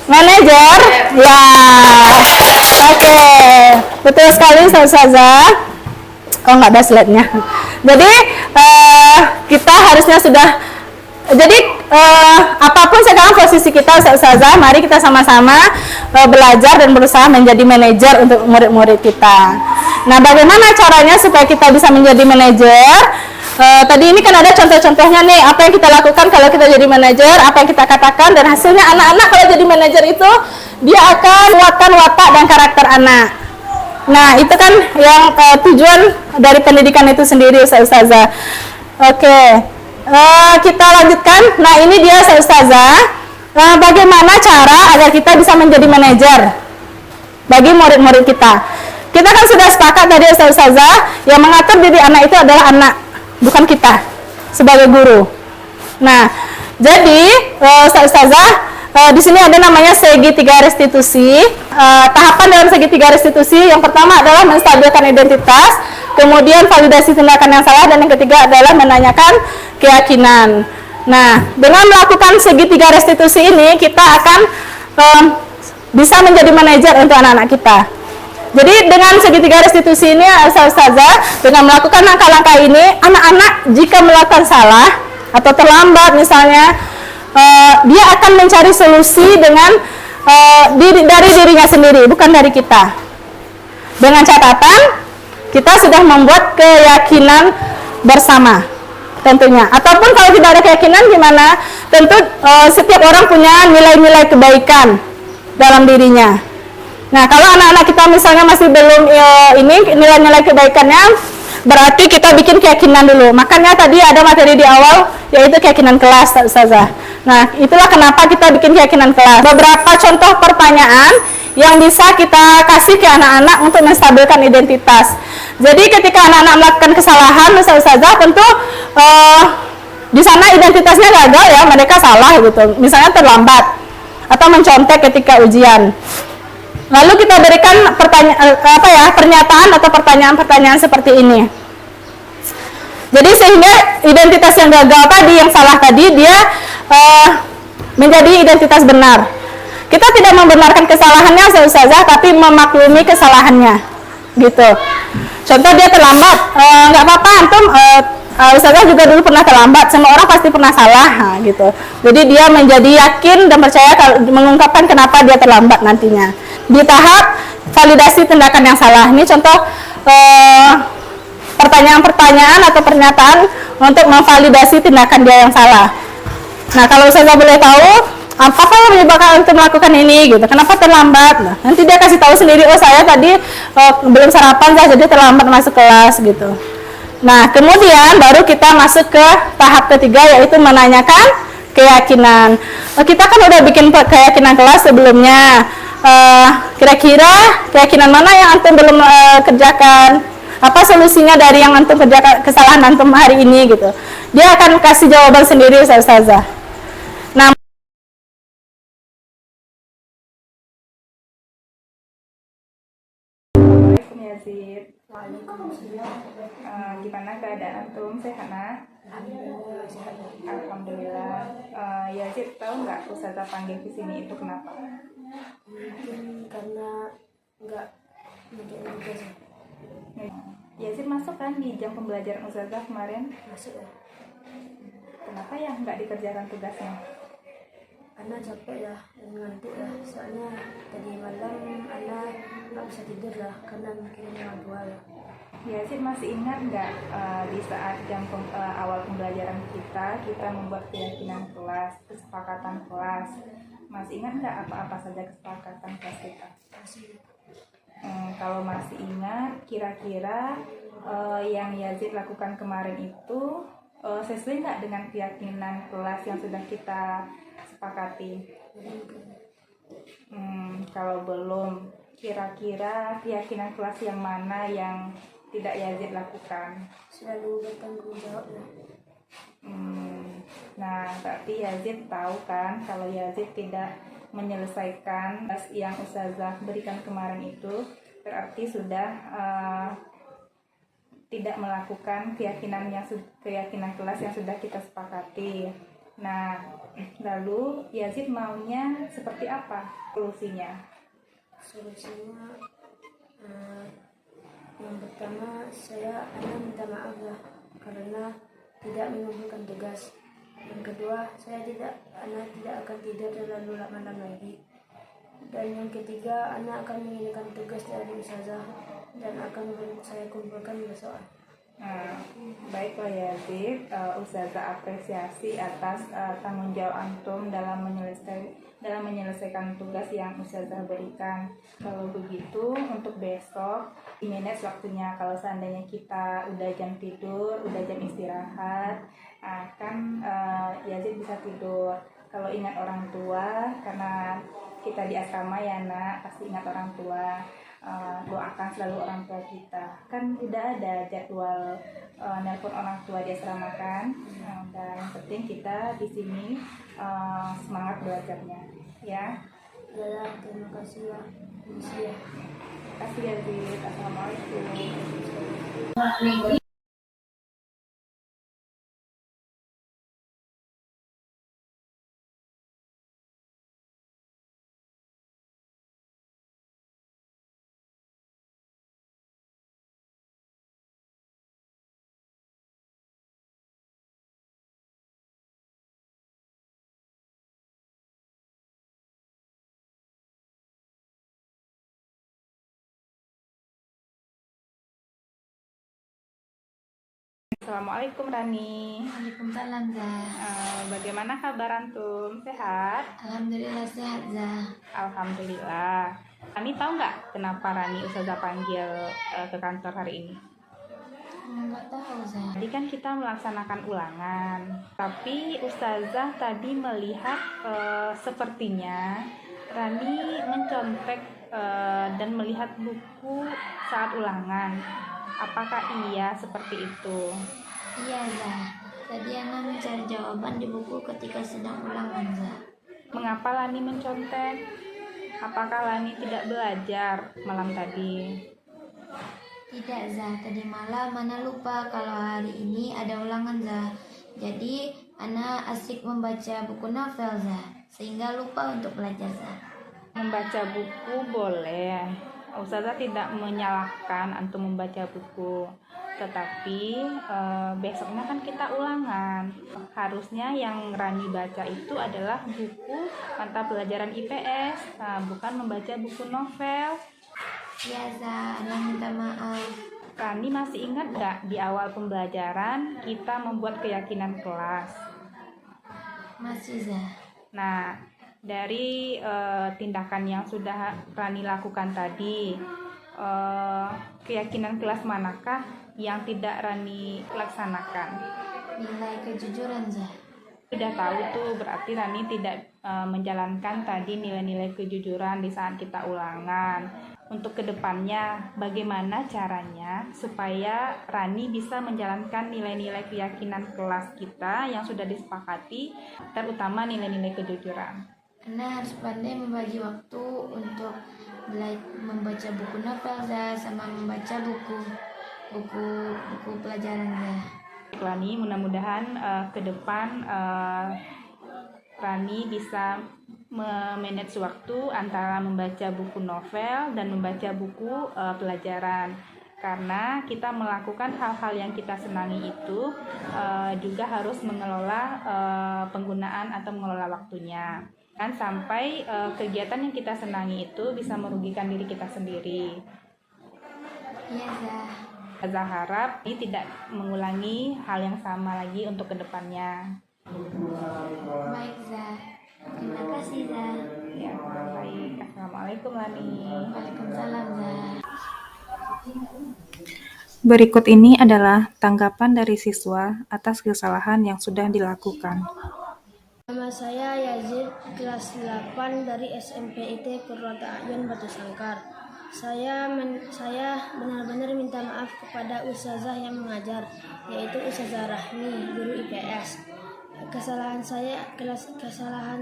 Manajer? Ya. Oke. Betul sekali Ustazah. Oh, nggak ada slide-nya. Jadi kita harusnya sudah, jadi apapun sekarang posisi kita Ustazah, mari kita sama-sama belajar dan berusaha menjadi manajer untuk murid-murid kita. Nah, bagaimana caranya supaya kita bisa menjadi manajer? Tadi ini kan ada contoh-contohnya nih, apa yang kita lakukan kalau kita jadi manajer, apa yang kita katakan, dan hasilnya anak-anak kalau jadi manajer itu dia akan kuatkan watak dan karakter anak. Nah, itu kan yang tujuan dari pendidikan itu sendiri Ustazah. Oke, kita lanjutkan. Nah, ini dia Ustazah, bagaimana cara agar kita bisa menjadi manajer bagi murid-murid kita. Kita kan sudah sepakat tadi Ustazah, yang mengatur diri anak itu adalah anak, bukan kita sebagai guru. Nah, jadi Ustazah, di sini ada namanya segitiga restitusi. Tahapan dalam segitiga restitusi yang pertama adalah menstabilkan identitas, kemudian validasi tindakan yang salah, dan yang ketiga adalah menanyakan keyakinan. Nah, dengan melakukan segitiga restitusi ini, kita akan bisa menjadi manajer untuk anak-anak kita. Jadi dengan segitiga restitusi ini Ustazah, dengan melakukan langkah-langkah ini, anak-anak jika melakukan salah atau terlambat misalnya, dia akan mencari solusi dengan dari dirinya sendiri, bukan dari kita. Dengan catatan kita sudah membuat keyakinan bersama tentunya. Ataupun kalau tidak ada keyakinan gimana? Tentu setiap orang punya nilai-nilai kebaikan dalam dirinya. Nah, kalau anak-anak kita misalnya masih belum ini nilai-nilai kebaikannya, berarti kita bikin keyakinan dulu. Makanya tadi ada materi di awal, yaitu keyakinan kelas Ustazah. Nah, itulah kenapa kita bikin keyakinan kelas. Beberapa contoh pertanyaan yang bisa kita kasih ke anak-anak untuk menstabilkan identitas. Jadi ketika anak-anak melakukan kesalahan Ustazah, tentu di sana identitasnya gagal ya, mereka salah gitu. Misalnya terlambat atau mencontek ketika ujian. Lalu kita berikan pernyataan atau pertanyaan-pertanyaan seperti ini. Jadi sehingga identitas yang gagal tadi, yang salah tadi, dia menjadi identitas benar. Kita tidak membenarkan kesalahannya Ustazah, tapi memaklumi kesalahannya, gitu. Contoh dia terlambat, nggak apa-apa, antum Ustazah juga dulu pernah terlambat, semua orang pasti pernah salah, gitu. Jadi dia menjadi yakin dan percaya mengungkapkan kenapa dia terlambat nantinya. Di tahap validasi tindakan yang salah, ini contoh pertanyaan-pertanyaan atau pernyataan untuk memvalidasi tindakan dia yang salah. Nah, kalau Ustazah boleh tahu, apakah yang menyebabkan untuk melakukan ini, gitu? Kenapa terlambat? Nah, nanti dia kasih tahu sendiri, oh saya tadi belum sarapan, jadi terlambat masuk kelas, gitu. Nah, kemudian baru kita masuk ke tahap ketiga, yaitu menanyakan keyakinan. Kita kan udah bikin keyakinan kelas sebelumnya. Kira-kira keyakinan mana yang antum belum kerjakan? Apa solusinya dari yang antum kerjakan, kesalahan antum hari ini gitu? Dia akan kasih jawaban sendiri Ustazah. Nah, Assalamualaikum Yazid. Gimana keadaan antum, sehat nak? Alhamdulillah. Yazid, tahu nggak Ustazah panggil ke sini itu kenapa? Karena nggak ngerjain tugas. Yazid masuk kan di jam pembelajaran Ustazah kemarin? Masuk ya. Kenapa ya nggak dikerjakan tugasnya? Ana capek ya dan ngantuk ya. Soalnya tadi malam Ana nggak bisa tidur lah karena mikirin jadwal. Yazid masih ingat nggak di saat awal pembelajaran kita membuat keyakinan kelas, kesepakatan kelas. Masih ingat nggak apa-apa saja kesepakatan kelas kita? Kalau masih ingat, kira-kira yang Yazid lakukan kemarin itu sesuai nggak dengan keyakinan kelas yang sudah kita sepakati? Kalau belum, kira-kira keyakinan kelas yang mana yang tidak Yazid lakukan? Selalu bertanggung jawab ya. Nah, berarti Yazid tahu kan kalau Yazid tidak menyelesaikan tugas yang Ustazah berikan kemarin itu, berarti sudah tidak melakukan keyakinan kelas yang sudah kita sepakati. Nah, lalu Yazid maunya seperti apa solusinya? Solusinya yang pertama Ana minta maaf ya karena tidak mengumpulkan tugas. Yang kedua, Ana tidak akan tidur terlalu malam lagi. Dan yang ketiga, Ana akan menginginkan tugas dari Ustazah dan akan saya kumpulkan besok. Baiklah Yazid, Ustazah apresiasi atas tanggung jawab antum dalam menyelesaikan tugas yang Ustazah berikan. Kalau begitu, untuk besok manage waktunya. Kalau seandainya kita udah jam tidur, udah jam istirahat, kan Yazid bisa tidur. Kalau ingat orang tua, karena kita di asrama ya nak, pasti ingat orang tua. Doakan selalu orang tua kita. Kan udah ada jadwal nelpon orang tua di asrama kan. Dan yang penting kita di sini semangat belajarnya, ya. Ya, terima kasih ya. Terima kasih Yazid. Assalamualaikum. Assalamualaikum Rani. Waalaikumsalam Zah. Bagaimana kabar antum? Sehat? Alhamdulillah sehat Zah. Alhamdulillah. Rani tahu nggak kenapa Rani Ustazah panggil ke kantor hari ini? Nggak tahu Zah. Tadi kan kita melaksanakan ulangan, tapi Ustazah tadi melihat sepertinya Rani mencontek dan melihat buku saat ulangan. Apakah iya seperti itu? Iya Zah. Tadi Ana mencari jawaban di buku ketika sedang ulangan Zah. Mengapa Lani mencontek? Apakah Lani tidak belajar malam tadi? Tidak Zah. Tadi malam Ana lupa kalau hari ini ada ulangan Zah. Jadi Ana asik membaca buku novel Zah, sehingga lupa untuk belajar Zah. Membaca buku boleh. Ustazah tidak menyalahkan antum membaca buku, tetapi besoknya kan kita ulangan. Harusnya yang Rani baca itu adalah buku mata pelajaran IPS, bukan membaca buku novel. Ya Zah, Ana minta maaf. Rani masih ingat gak di awal pembelajaran kita membuat keyakinan kelas? Masih Zah. Nah, dari tindakan yang sudah Rani lakukan tadi, keyakinan kelas manakah yang tidak Rani laksanakan? Nilai kejujuran Zah. Sudah tahu tuh, berarti Rani tidak menjalankan tadi nilai-nilai kejujuran di saat kita ulangan. Untuk kedepannya, bagaimana caranya supaya Rani bisa menjalankan nilai-nilai keyakinan kelas kita yang sudah disepakati, terutama nilai-nilai kejujuran? Ana harus pandai membagi waktu untuk membaca buku novel sama membaca buku pelajaran Rani, mudah-mudahan ke depan Rani bisa memanage waktu antara membaca buku novel dan membaca buku pelajaran, karena kita melakukan hal-hal yang kita senangi itu juga harus mengelola penggunaan atau mengelola waktunya, kan sampai kegiatan yang kita senangi itu bisa merugikan diri kita sendiri. Iya, Zah. Zah harap ini tidak mengulangi hal yang sama lagi untuk kedepannya. Baik, Zah. Terima kasih, Zah. Ya, baik. Assalamualaikum, Lani. Waalaikumsalam, Zah. Berikut ini adalah tanggapan dari siswa atas kesalahan yang sudah dilakukan. Nama saya Yazid, kelas 8 dari SMP IT Qurrata A'yun Batu Sangkar. Saya benar-benar minta maaf kepada ustazah yang mengajar, yaitu Ustazah Rahmi, guru IPS. Kesalahan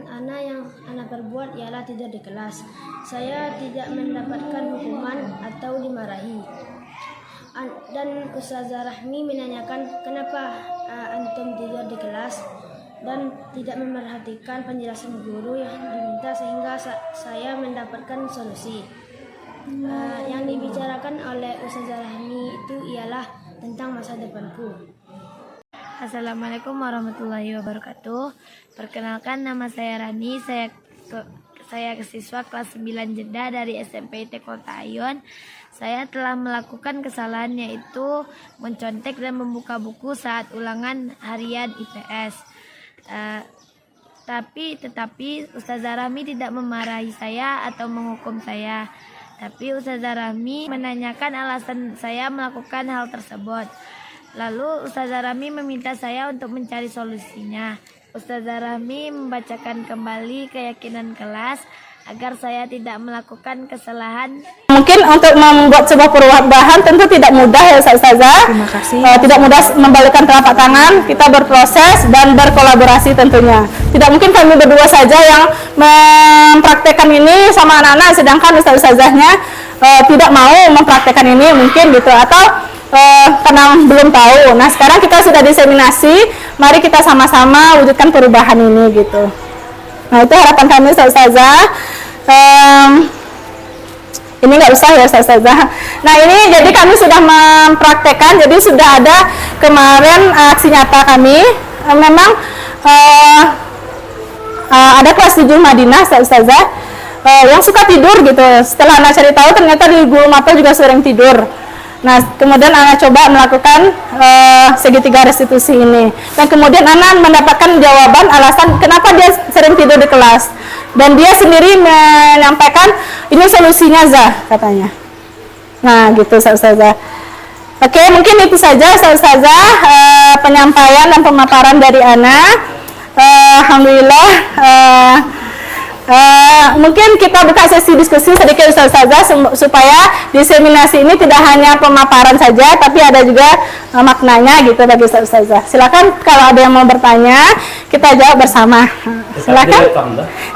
Ana yang Ana perbuat ialah tidur di kelas. Saya tidak mendapatkan hukuman atau dimarahi. Dan Ustazah Rahmi menanyakan kenapa antum tidur di kelas dan tidak memerhatikan penjelasan guru yang diminta, sehingga saya mendapatkan solusi. Yang dibicarakan oleh Ustazah Rahmi itu ialah tentang masa depanku. Assalamualaikum warahmatullahi wabarakatuh. Perkenalkan, nama saya Rani. Saya siswa kelas 9 Jeddah dari SMP IT Kota Ayun. Saya telah melakukan kesalahan, yaitu mencontek dan membuka buku saat ulangan harian IPS. Tetapi Ustazah Rahmi tidak memarahi saya atau menghukum saya. Tapi Ustazah Rahmi menanyakan alasan saya melakukan hal tersebut. Lalu Ustazah Rahmi meminta saya untuk mencari solusinya. Ustazah Rahmi membacakan kembali keyakinan kelas agar saya tidak melakukan kesalahan. Mungkin untuk membuat sebuah perubahan tentu tidak mudah ya Ustazah. Terima kasih. Tidak mudah membalikkan telapak tangan, kita berproses dan berkolaborasi tentunya. Tidak mungkin kami berdua saja yang mempraktekkan ini sama anak-anak, sedangkan ustazahnya tidak mau mempraktekkan ini mungkin gitu, atau karena belum tahu. Nah, sekarang kita sudah diseminasi, mari kita sama-sama wujudkan perubahan ini gitu. Nah, itu harapan kami Ustazah. Ini nggak usah ya Ustazah. Nah, ini jadi kami sudah mempraktekkan, jadi sudah ada kemarin aksi nyata kami. Memang ada kelas 7 Madinah Ustazah yang suka tidur gitu. Setelah anak cari tahu, ternyata di guru mapel juga sering tidur. Nah, kemudian anak coba melakukan segitiga restitusi ini, dan kemudian anak mendapatkan jawaban alasan kenapa dia sering tidur di kelas, dan dia sendiri menyampaikan ini solusinya Zah katanya. Nah, gitu Ustazah. Oke, mungkin itu saja Ustazah penyampaian dan pemaparan dari anak. Alhamdulillah. Mungkin kita buka sesi diskusi sedikit Ustazah supaya diseminasi ini tidak hanya pemaparan saja, tapi ada juga maknanya gitu bagi Ustazah. Silakan kalau ada yang mau bertanya, kita jawab bersama. Silakan.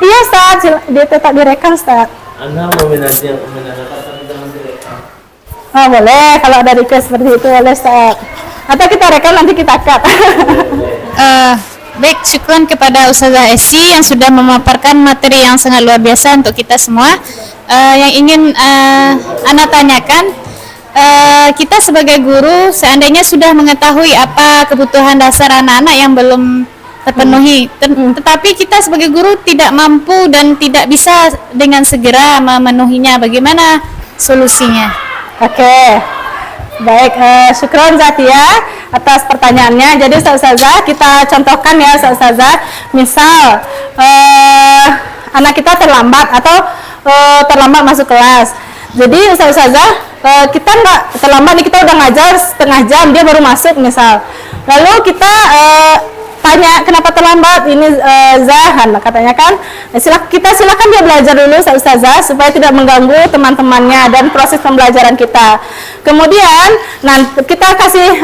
Iya Ustaz, dia tetap direkam Ustaz. Anda mau menanyakan tapi jangan direkam. Oh boleh, kalau ada request seperti itu boleh Ustaz. Atau kita rekam nanti kita cut. Baik, syukron kepada Ustazah Esi yang sudah memaparkan materi yang sangat luar biasa untuk kita semua. Yang ingin Ana tanyakan, kita sebagai guru seandainya sudah mengetahui apa kebutuhan dasar anak-anak yang belum terpenuhi, tetapi kita sebagai guru tidak mampu dan tidak bisa dengan segera memenuhinya, bagaimana solusinya? Oke. Baik, syukron Zatia atas pertanyaannya. Jadi Ustazah, kita contohkan ya Ustazah, misal anak kita terlambat atau terlambat masuk kelas. Jadi Ustazah, kita nggak terlambat nih, kita udah ngajar setengah jam, dia baru masuk misal. Lalu kita tanya kenapa terlambat ini Zahan katanya kan, kita silakan dia belajar dulu Ustazah supaya tidak mengganggu teman-temannya dan proses pembelajaran kita. Kemudian nanti kita kasih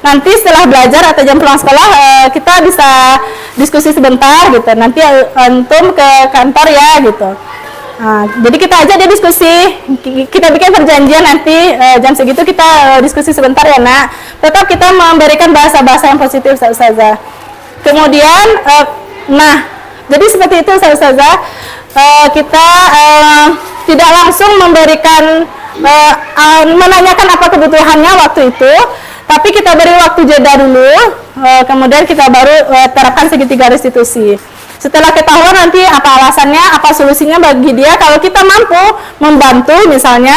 nanti setelah belajar atau jam pulang sekolah kita bisa diskusi sebentar gitu, nanti antum ke kantor ya gitu. Nah, jadi kita ajak dia diskusi, kita bikin perjanjian nanti jam segitu kita diskusi sebentar ya nak. Tetap kita memberikan bahasa-bahasa yang positif Ustazah. Kemudian, jadi seperti itu Ustazah, kita tidak langsung memberikan menanyakan apa kebutuhannya waktu itu, tapi kita beri waktu jeda dulu, kemudian kita baru terapkan segitiga restitusi. Setelah ketahuan nanti apa alasannya, apa solusinya bagi dia. Kalau kita mampu membantu, misalnya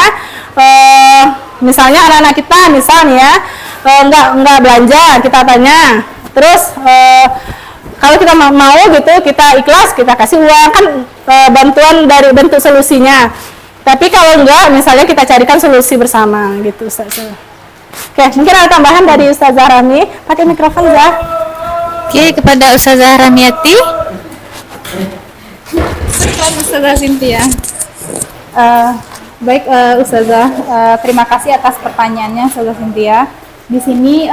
anak-anak kita misalnya nggak belanja, kita tanya. Terus kalau kita mau gitu, kita ikhlas, kita kasih uang kan, bantuan dari bentuk solusinya. Tapi kalau enggak, misalnya kita carikan solusi bersama gitu Ustazah. Oke, mungkin ada tambahan dari Ustazah Rami. Pakai mikrofon Zah. Oke, kepada Ustazah Ramiati. Ustazah Cynthia. Baik Ustazah, terima kasih atas pertanyaannya Ustazah Cynthia. Di sini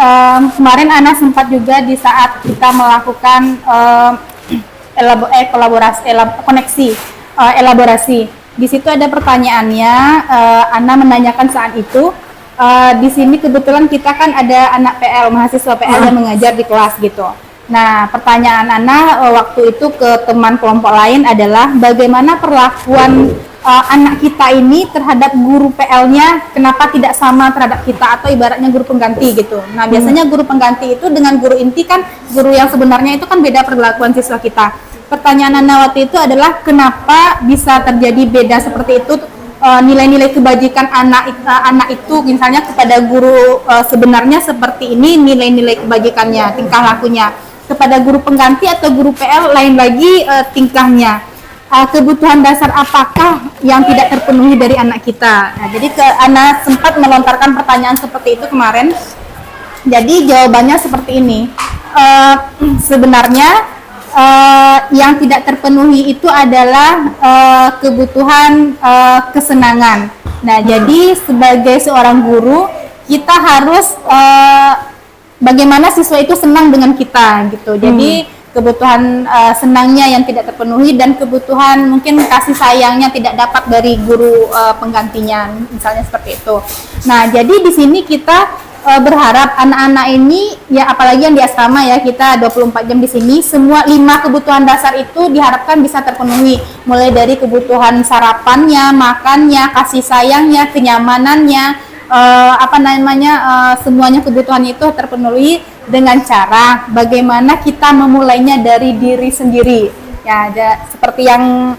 kemarin Ana sempat juga di saat kita melakukan elaborasi. Di situ ada pertanyaannya, Ana menanyakan saat itu. Di sini kebetulan kita kan ada anak PL, mahasiswa PL yang mengajar di kelas gitu. Nah, pertanyaan Ana waktu itu ke teman kelompok lain adalah bagaimana perlakuan anak kita ini terhadap guru PL-nya, kenapa tidak sama terhadap kita atau ibaratnya guru pengganti gitu. Nah, biasanya guru pengganti itu dengan guru inti kan, guru yang sebenarnya itu kan beda perlakuan siswa kita. Pertanyaan Ana waktu itu adalah kenapa bisa terjadi beda seperti itu, nilai-nilai kebajikan anak itu misalnya kepada guru sebenarnya seperti ini nilai-nilai kebajikannya, tingkah lakunya. Kepada guru pengganti atau guru PL lain lagi tingkahnya. Kebutuhan dasar apakah yang tidak terpenuhi dari anak kita. Nah, jadi Ana sempat melontarkan pertanyaan seperti itu kemarin. Jadi jawabannya seperti ini. Sebenarnya yang tidak terpenuhi itu adalah kebutuhan kesenangan. Nah, jadi sebagai seorang guru kita harus bagaimana siswa itu senang dengan kita gitu. Jadi kebutuhan senangnya yang tidak terpenuhi dan kebutuhan mungkin kasih sayangnya tidak dapat dari guru penggantinya, misalnya seperti itu. Nah, jadi di sini kita berharap anak-anak ini ya, apalagi yang di asrama ya, kita 24 jam di sini, semua 5 kebutuhan dasar itu diharapkan bisa terpenuhi, mulai dari kebutuhan sarapannya, makannya, kasih sayangnya, kenyamanannya, semuanya kebutuhan itu terpenuhi dengan cara bagaimana kita memulainya dari diri sendiri ya. Seperti yang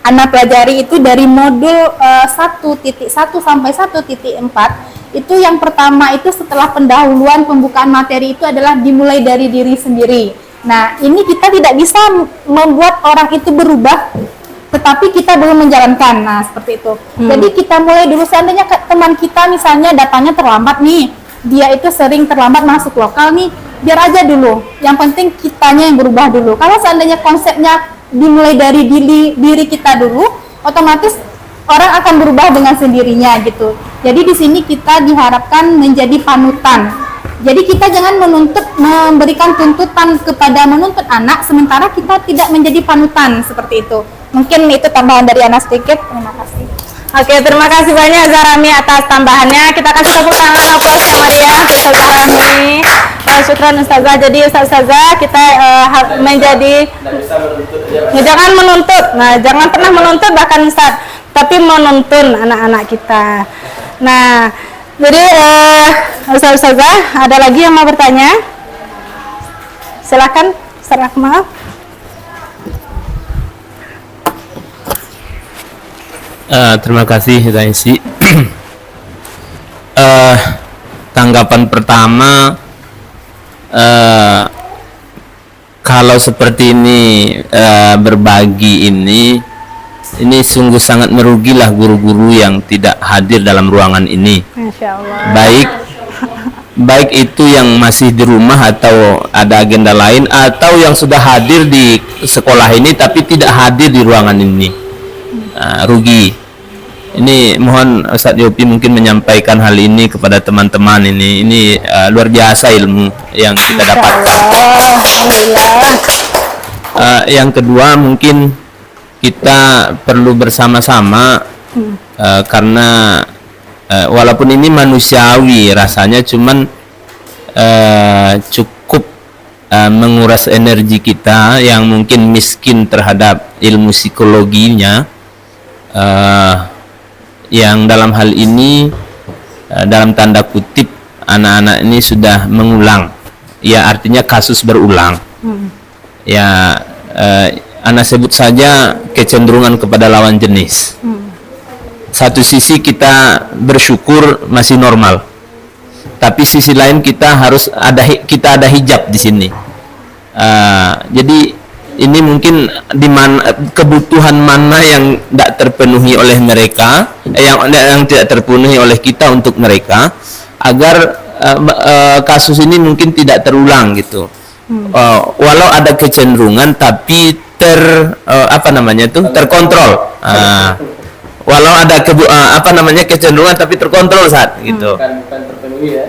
Ana pelajari itu dari modul 1.1 sampai 1.4 itu yang pertama itu setelah pendahuluan pembukaan materi itu adalah dimulai dari diri sendiri. Nah, ini kita tidak bisa membuat orang itu berubah tetapi kita belum menjalankan. Nah, seperti itu. Jadi kita mulai dulu, seandainya teman kita misalnya datangnya terlambat nih, dia itu sering terlambat masuk lokal nih, biar aja dulu. Yang penting kitanya yang berubah dulu. Kalau seandainya konsepnya dimulai dari diri kita dulu, otomatis orang akan berubah dengan sendirinya gitu. Jadi di sini kita diharapkan menjadi panutan. Jadi kita jangan memberikan tuntutan kepada menuntut anak, sementara kita tidak menjadi panutan seperti itu. Mungkin itu tambahan dari Ana sedikit. Terima kasih. Oke, terima kasih banyak Zarami atas tambahannya. Kita kasih tepuk tangan aplaus yang meriah Ustazah Rami. Syukran Ustazah. Jadi Ustazah kita menjadi jangan menuntut. Nah, jangan pernah menuntut bahkan Ustaz, tapi menuntun anak-anak kita. Nah, jadi Ustazah, ada lagi yang mau bertanya? Silakan, Ustaz Akmal. Terima kasih Zainsi. Tanggapan pertama, kalau seperti ini berbagi ini sungguh sangat merugilah guru-guru yang tidak hadir dalam ruangan ini. Masya Allah. baik itu yang masih di rumah atau ada agenda lain, atau yang sudah hadir di sekolah ini tapi tidak hadir di ruangan ini, rugi. Ini mohon Ustadz Yopi mungkin menyampaikan hal ini kepada teman-teman ini. Ini luar biasa ilmu yang kita dapatkan. Yang kedua mungkin kita perlu bersama-sama karena walaupun ini manusiawi rasanya, cuman cukup menguras energi kita yang mungkin miskin terhadap ilmu psikologinya, yang dalam hal ini dalam tanda kutip anak-anak ini sudah mengulang, ya artinya kasus berulang. Ya anak sebut saja kecenderungan kepada lawan jenis. Satu sisi kita bersyukur masih normal, tapi sisi lain kita harus ada hijab di sini. Jadi ini mungkin di mana kebutuhan mana yang tidak terpenuhi oleh mereka, yang tidak terpenuhi oleh kita untuk mereka, agar kasus ini mungkin tidak terulang gitu. Walau ada kecenderungan tapi terkontrol. Walau ada kecenderungan tapi terkontrol saat gitu. Bukan terpenuhi ya.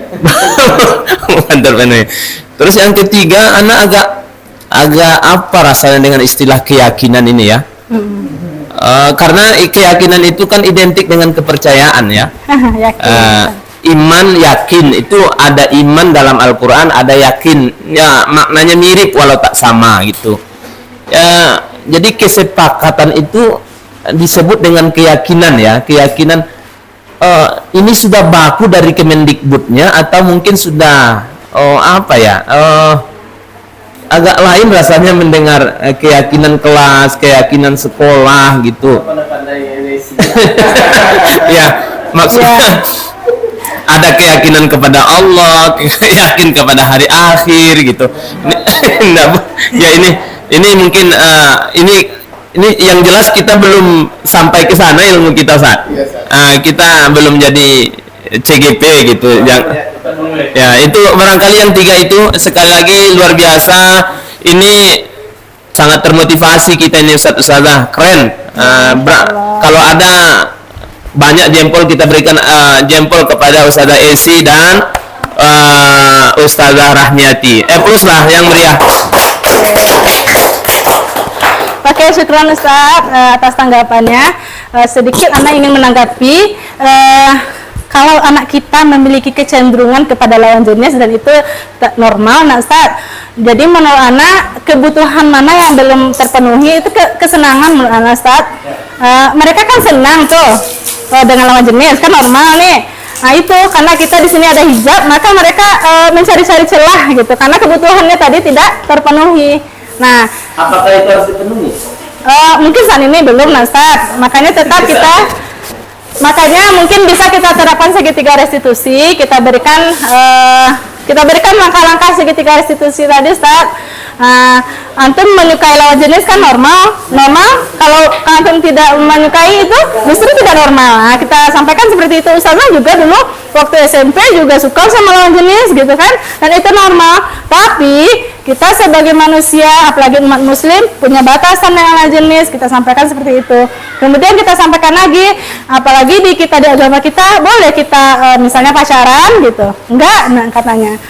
Bukan terpenuhi. Terus yang ketiga, anak agak apa rasanya dengan istilah keyakinan ini ya. Karena keyakinan itu kan identik dengan kepercayaan ya. Iman, yakin, itu ada iman dalam Al-Quran, ada yakin, ya maknanya mirip walau tak sama gitu. Jadi kesepakatan itu disebut dengan keyakinan ya. Keyakinan ini sudah baku dari Kemendikbudnya atau mungkin sudah agak lain rasanya mendengar keyakinan kelas, keyakinan sekolah gitu. Ya, maksudnya ada keyakinan kepada Allah, yakin kepada hari akhir gitu. Ya ini mungkin ini yang jelas kita belum sampai ke sana ilmu kita saat. Kita belum jadi CGP gitu. Ya itu barangkali yang tiga itu sekali lagi luar biasa. Ini sangat termotivasi kita ini Ustazah, keren. Kalau ada banyak jempol kita berikan jempol kepada Ustazah Esi dan Ustazah Rahmiati. Plus lah yang meriah. Oke, syukran Ustaz atas tanggapannya. Sedikit anak ingin menanggapi. Kalau anak kita memiliki kecenderungan kepada lawan jenis dan itu normal, nah Ustaz. Jadi menurut anak kebutuhan mana yang belum terpenuhi itu kesenangan menurut anak Ustaz. Mereka kan senang tuh dengan lawan jenis, kan normal nih. Nah itu karena kita di sini ada hijab, maka mereka mencari-cari celah gitu karena kebutuhannya tadi tidak terpenuhi. Nah, apakah itu harus dipenuhi? Mungkin saat ini belum, nah Ustaz. Makanya tetap makanya mungkin bisa kita terapkan segitiga restitusi, kita berikan langkah-langkah segitiga restitusi tadi Ustaz. Antum menyukai lawan jenis kan normal. Kalau antum tidak menyukai itu justru tidak normal. Nah, kita sampaikan seperti itu. Ustazah juga dulu waktu SMP juga suka sama lawan jenis gitu kan, dan itu normal. Tapi kita sebagai manusia, apalagi umat muslim, punya batasan dengan lawan jenis. Kita sampaikan seperti itu. Kemudian kita sampaikan lagi, apalagi di agama kita boleh kita misalnya pacaran gitu, enggak, nah katanya.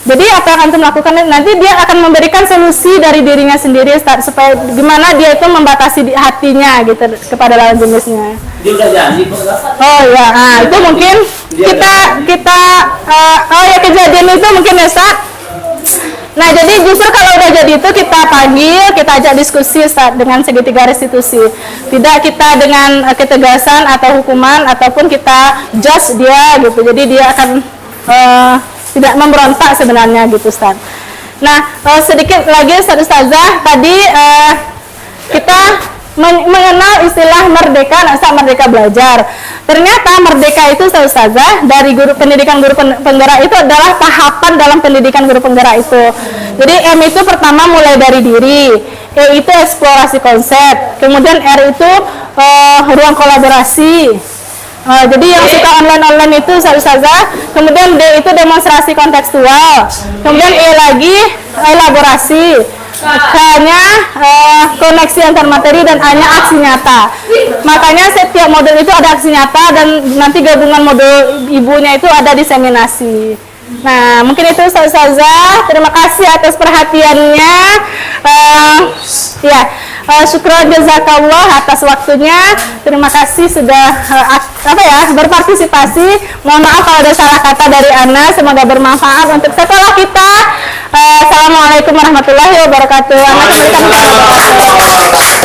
Jadi apa yang antum lakukan nanti dia akan memberikan solusi dari dirinya sendiri supaya gimana dia itu membatasi hatinya gitu kepada lawan jenisnya. Dia udah janji. Oh ya, nah itu mungkin kejadian itu mungkin ya Ustaz. Nah jadi justru kalau udah jadi itu kita panggil, kita ajak diskusi Ustaz dengan segitiga restitusi. Tidak kita dengan ketegasan atau hukuman ataupun kita judge dia gitu. Jadi dia akan tidak memberontak sebenarnya gitu Ustaz. Nah sedikit lagi Ustazah tadi kita mengenal istilah merdeka, Ustaz, merdeka belajar. Ternyata merdeka itu Ustazah dari pendidikan guru penggerak itu adalah tahapan dalam pendidikan guru penggerak itu. Jadi M itu pertama mulai dari diri, E itu eksplorasi konsep, kemudian R itu ruang kolaborasi, Jadi yang suka online itu Ustazah, kemudian D itu demonstrasi kontekstual, kemudian E lagi elaborasi, K-nya koneksi antar materi, dan A-nya aksi nyata. Makanya setiap modul itu ada aksi nyata, dan nanti gabungan modul ibunya itu ada diseminasi. Nah, mungkin itu Ustazah. Terima kasih atas perhatiannya. Syukron jazakallah atas waktunya. Terima kasih sudah berpartisipasi. Mohon maaf kalau ada salah kata dari Ana. Semoga bermanfaat untuk sekolah kita. Assalamualaikum warahmatullahi wabarakatuh. Ana kembalikan kepada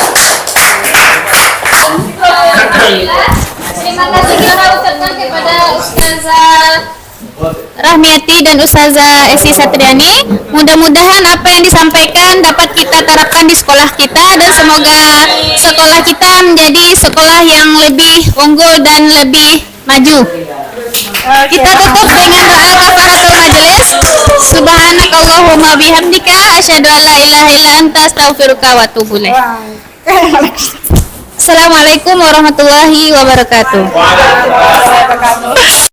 Terima kasih kita ucapkan kepada Ustazah Rahmiati dan Ustazah Esi Satriani. Mudah-mudahan apa yang disampaikan dapat kita terapkan di sekolah kita, dan semoga sekolah kita menjadi sekolah yang lebih unggul dan lebih maju. Kita tutup dengan doa kafaratul majelis. Subhanakallahumma bihamdika asyhadu an la ilaha illa anta astaghfiruka wa atubu ilaik. Assalamualaikum warahmatullahi wabarakatuh.